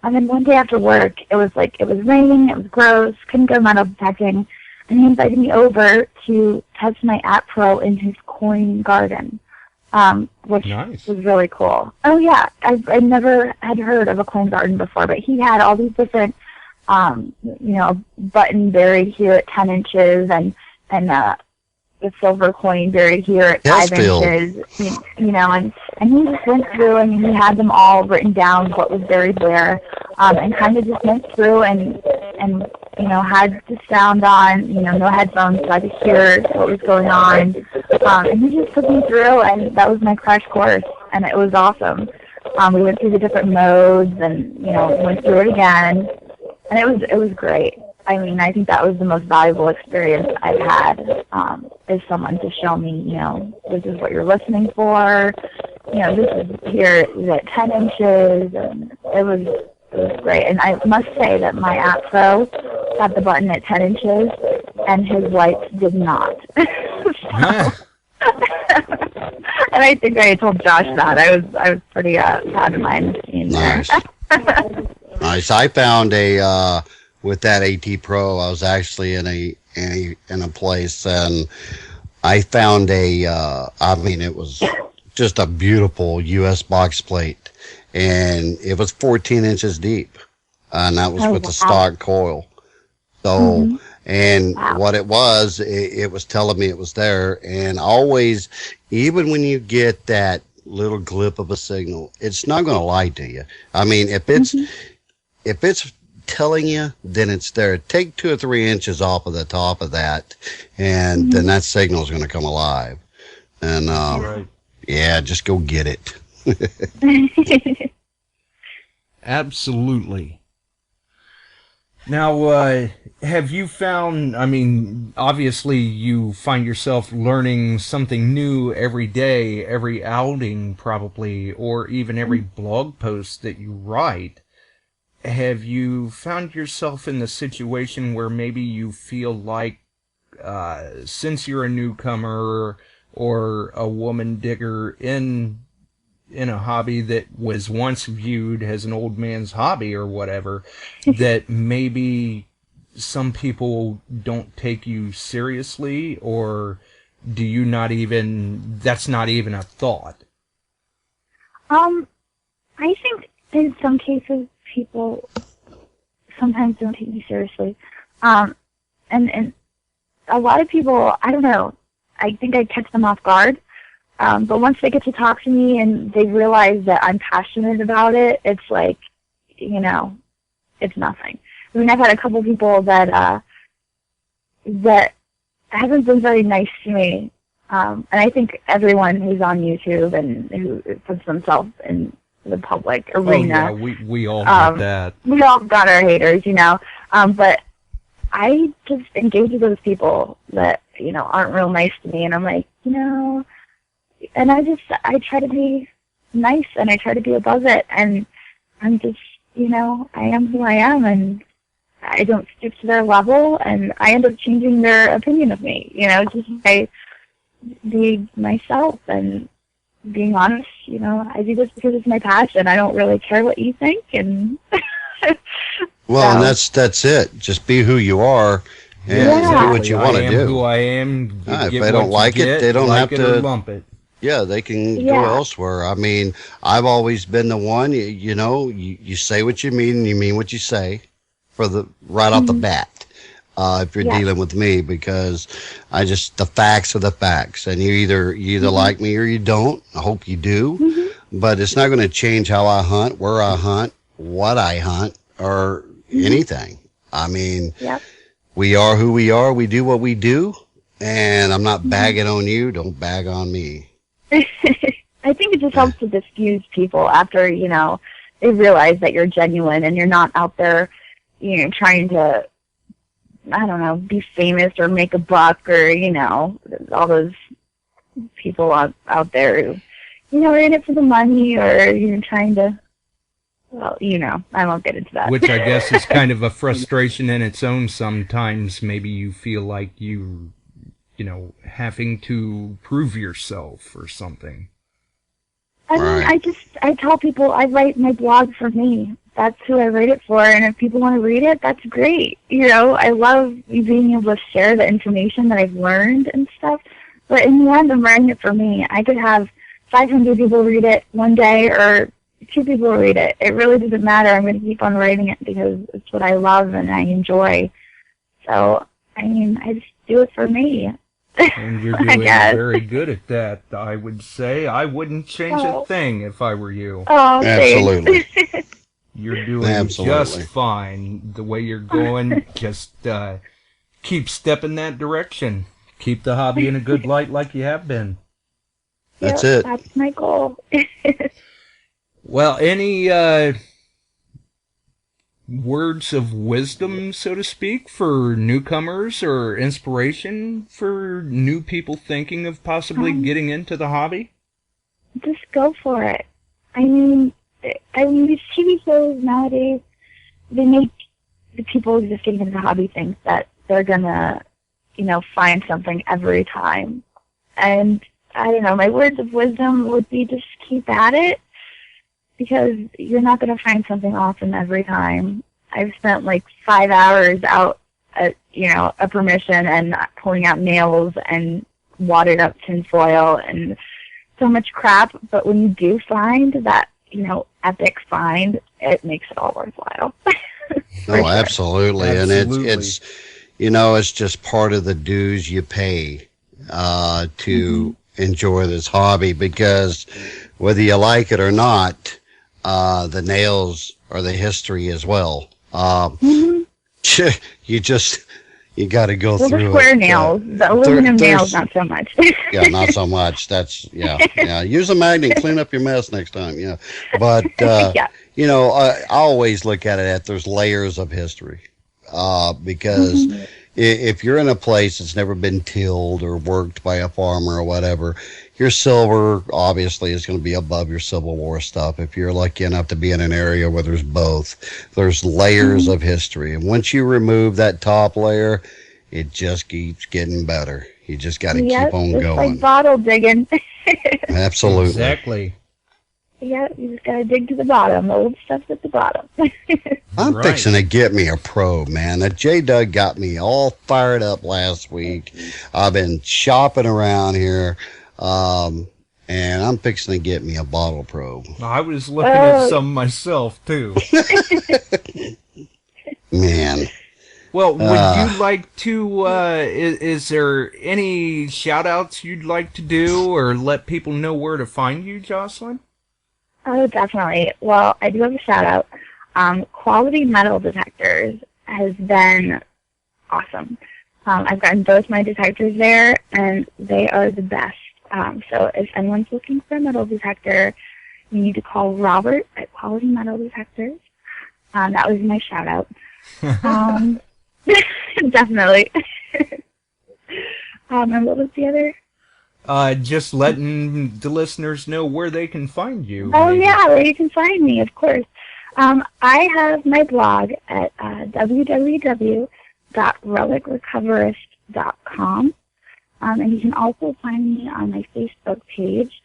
then one day after work, it was raining, it was gross, couldn't go metal detecting, and he invited me over to test my App Pro in his coin garden, which Nice. was really cool. Oh yeah, I never had heard of a coin garden before, but he had all these different, button buried here at 10 inches, and the silver coin buried here at 5 inches, and he just went through and he had them all written down, what was buried where, and kind of just went through and had the sound on, no headphones, so I could hear what was going on, and he just took me through, and that was my crash course, and it was awesome. We went through the different modes, and went through it again, and it was great. I mean, I think that was the most valuable experience I've had, is someone to show me, this is what you're listening for, this is here is at 10 inches, and it was great. And I must say that my App Pro had the button at 10 inches, and his lights did not. And I think I told Josh that. I was pretty proud of my machine there. Nice. Nice. I found with that AT Pro, I was actually in a place, and I found it was just a beautiful US box plate, and it was 14 inches deep, and that was with the stock coil. So, and what it was telling me it was there, and always, even when you get that little glip of a signal, it's not going to lie to you. I mean, if it's telling you, then it's there. Take 2 or 3 inches off of the top of that, and then that signal is going to come alive. And yeah, just go get it. Absolutely. Now, have you found, I mean, obviously you find yourself learning something new every day, every outing probably, or even every blog post that you write. Have you found yourself in the situation where maybe you feel like, since you're a newcomer or a woman digger in a hobby that was once viewed as an old man's hobby or whatever, that maybe some people don't take you seriously, or do you not even, that's not even a thought? I think in some cases people sometimes don't take me seriously. And a lot of people, I don't know, I think I catch them off guard. But once they get to talk to me and they realize that I'm passionate about it, it's like, it's nothing. I mean, I've had a couple people that haven't been very nice to me, And I think everyone who's on YouTube and who puts themselves in the public arena, we all get that. We all got our haters, but I just engage with those people that, aren't real nice to me, and I'm like, and I try to be nice, and I try to be above it, and I'm just, I am who I am, and I don't stoop to their level, and I end up changing their opinion of me, just by being myself and being honest. I do this because it's my passion. I don't really care what you think, and well, and that's it. Just be who you are, and do what you want to do. I am who I am. If they don't like it, they don't have to lump it. Yeah, they can go elsewhere. I mean, I've always been the one. You say what you mean, and you mean what you say, right off the bat. If you're dealing with me, because the facts are the facts, and you either like me or you don't. I hope you do, but it's not going to change how I hunt, where I hunt, what I hunt, or anything. I mean, we are who we are. We do what we do, and I'm not bagging on you. Don't bag on me. I think it just helps to diffuse people after, they realize that you're genuine and you're not out there, trying to, I don't know, be famous or make a buck or, all those people out there who, are in it for the money or, trying to, well, I won't get into that. Which I guess is kind of a frustration in its own sometimes. Maybe you feel like having to prove yourself or something. I mean, I tell people I write my blog for me. That's who I write it for, and if people want to read it, that's great. I love being able to share the information that I've learned and stuff, but in the end, I'm writing it for me. I could have 500 people read it one day, or 2 people read it. It really doesn't matter. I'm going to keep on writing it because it's what I love and I enjoy. So, I mean, I just do it for me. And you're doing very good at that, I would say. I wouldn't change a thing if I were you. Oh, absolutely. You're doing just fine. The way you're going, just keep stepping that direction. Keep the hobby in a good light like you have been. That's it. That's my goal. Well, any words of wisdom, so to speak, for newcomers or inspiration for new people thinking of possibly getting into the hobby? Just go for it. I mean, these TV shows nowadays, they make the people just getting into the hobby think that they're gonna, find something every time. And I don't know, my words of wisdom would be just keep at it, because you're not going to find something awesome every time. I've spent 5 hours out at, a permission and pulling out nails and wadded up tinfoil and so much crap, but when you do find that, epic find, it makes it all worthwhile. Oh, absolutely. And it's it's just part of the dues you pay to enjoy this hobby, because whether you like it or not, the nails are the history as well. You got to go through the square nails. The aluminum nails, not so much. Yeah, not so much. That's, yeah. Use a magnet, clean up your mess next time, yeah. But, I always look at it at there's layers of history. Because if you're in a place that's never been tilled or worked by a farmer or whatever, your silver obviously is going to be above your Civil War stuff. If you're lucky enough to be in an area where there's both, there's layers of history. And once you remove that top layer, it just keeps getting better. You just got to keep on going. Like bottle digging. Absolutely. Exactly. Yeah, you just got to dig to the bottom. The old stuff's at the bottom. I'm fixing to get me a probe, man. That J-Doug got me all fired up last week. I've been shopping around here. And I'm fixing to get me a bottle probe. I was looking at some myself, too. Man. Well, would you like to, is there any shout-outs you'd like to do or let people know where to find you, Jocelyn? Oh, definitely. Well, I do have a shout-out. Quality Metal Detectors has been awesome. I've gotten both my detectors there, and they are the best. So if anyone's looking for a metal detector, you need to call Robert at Quality Metal Detectors. That was my shout out. Definitely. And what was the other? Just letting the listeners know where they can find you. Oh, maybe. yeah, where you can find me, of course. I have my blog at www.relicrecoverist.com. And you can also find me on my Facebook page,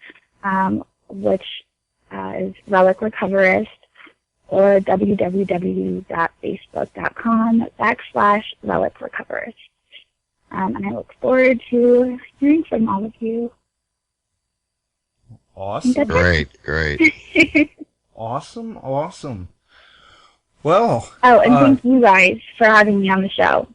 which is Relic Recoverist, or www.facebook.com/Relic Recoverist. And I look forward to hearing from all of you. Awesome. Great. Awesome. Well. Oh, and thank you guys for having me on the show.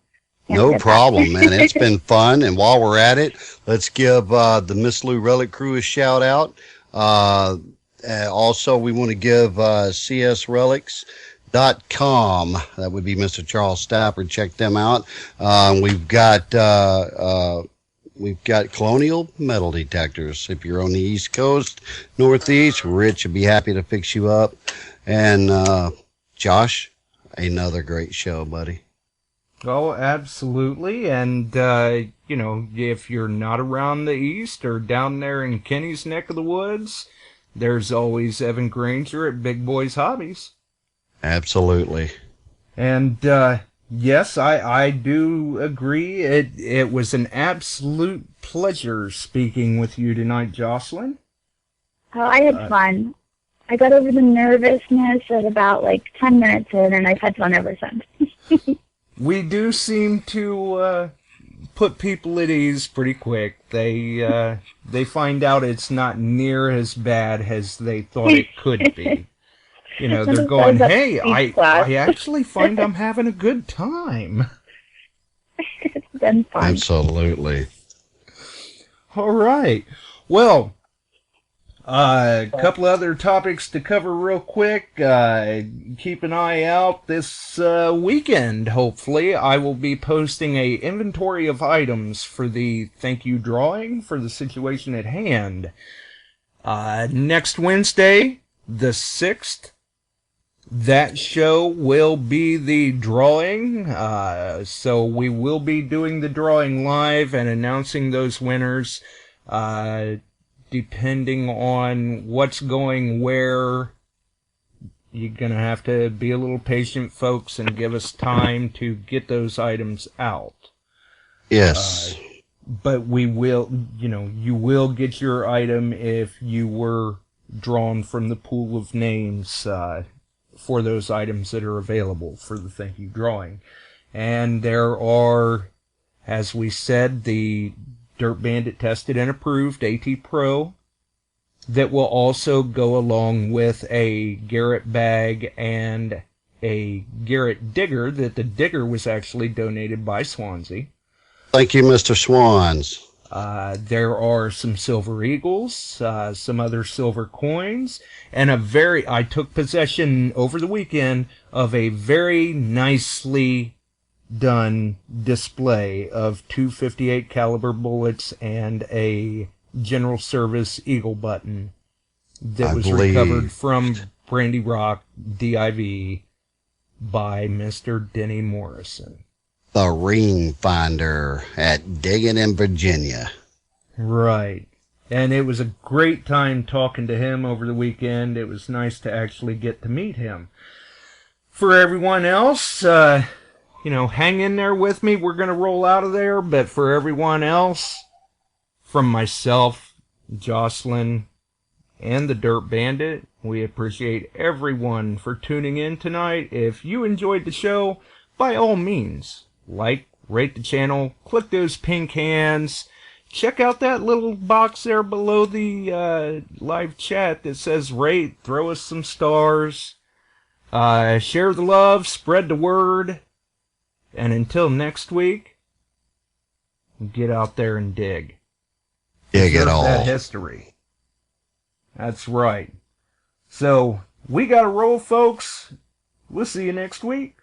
No problem, man. It's been fun. And while we're at it, let's give the Miss Lou Relic crew a shout out. Also, we want to give csrelics.com. That would be Mr. Charles Stafford. Check them out. We've got Colonial Metal Detectors. If you're on the East Coast, Northeast, Rich would be happy to fix you up. And Josh, another great show, buddy. Oh, absolutely. And, if you're not around the East or down there in Kenny's neck of the woods, there's always Evan Granger at Big Boys Hobbies. Absolutely. And, yes, I do agree. It was an absolute pleasure speaking with you tonight, Jocelyn. Oh, I had fun. I got over the nervousness at about 10 minutes in, and I've had fun ever since. We do seem to put people at ease pretty quick. They find out it's not near as bad as they thought it could be. They're going, hey, I actually find I'm having a good time. It's been fun. Absolutely. All right. Well, a couple other topics to cover real quick. Keep an eye out this weekend, hopefully. I will be posting a inventory of items for the thank you drawing for the situation at hand. Next Wednesday, the 6th, that show will be the drawing. So we will be doing the drawing live and announcing those winners. Depending on what's going where, you're going to have to be a little patient, folks, and give us time to get those items out. Yes. But we will, you will get your item if you were drawn from the pool of names for those items that are available for the thank you drawing. And there are, as we said, the Dirt Bandit tested and approved AT Pro that will also go along with a Garrett bag and a Garrett digger, that the digger was actually donated by Swansea. Thank you, Mr. Swans. There are some silver eagles, some other silver coins, and I took possession over the weekend of a very nicely done display of 258 caliber bullets and a General Service Eagle button that was recovered from Brandy Rock DIV by Mr. Denny Morrison. The ring finder at Diggin in Virginia. Right. And it was a great time talking to him over the weekend. It was nice to actually get to meet him. For everyone else, hang in there with me. We're going to roll out of there. But for everyone else, from myself, Jocelyn, and the Dirt Bandit, we appreciate everyone for tuning in tonight. If you enjoyed the show, by all means, rate the channel, click those pink hands, check out that little box there below the live chat that says rate, throw us some stars, share the love, spread the word, and until next week, get out there and dig. Dig it all. That history. That's right. So, we gotta roll, folks. We'll see you next week.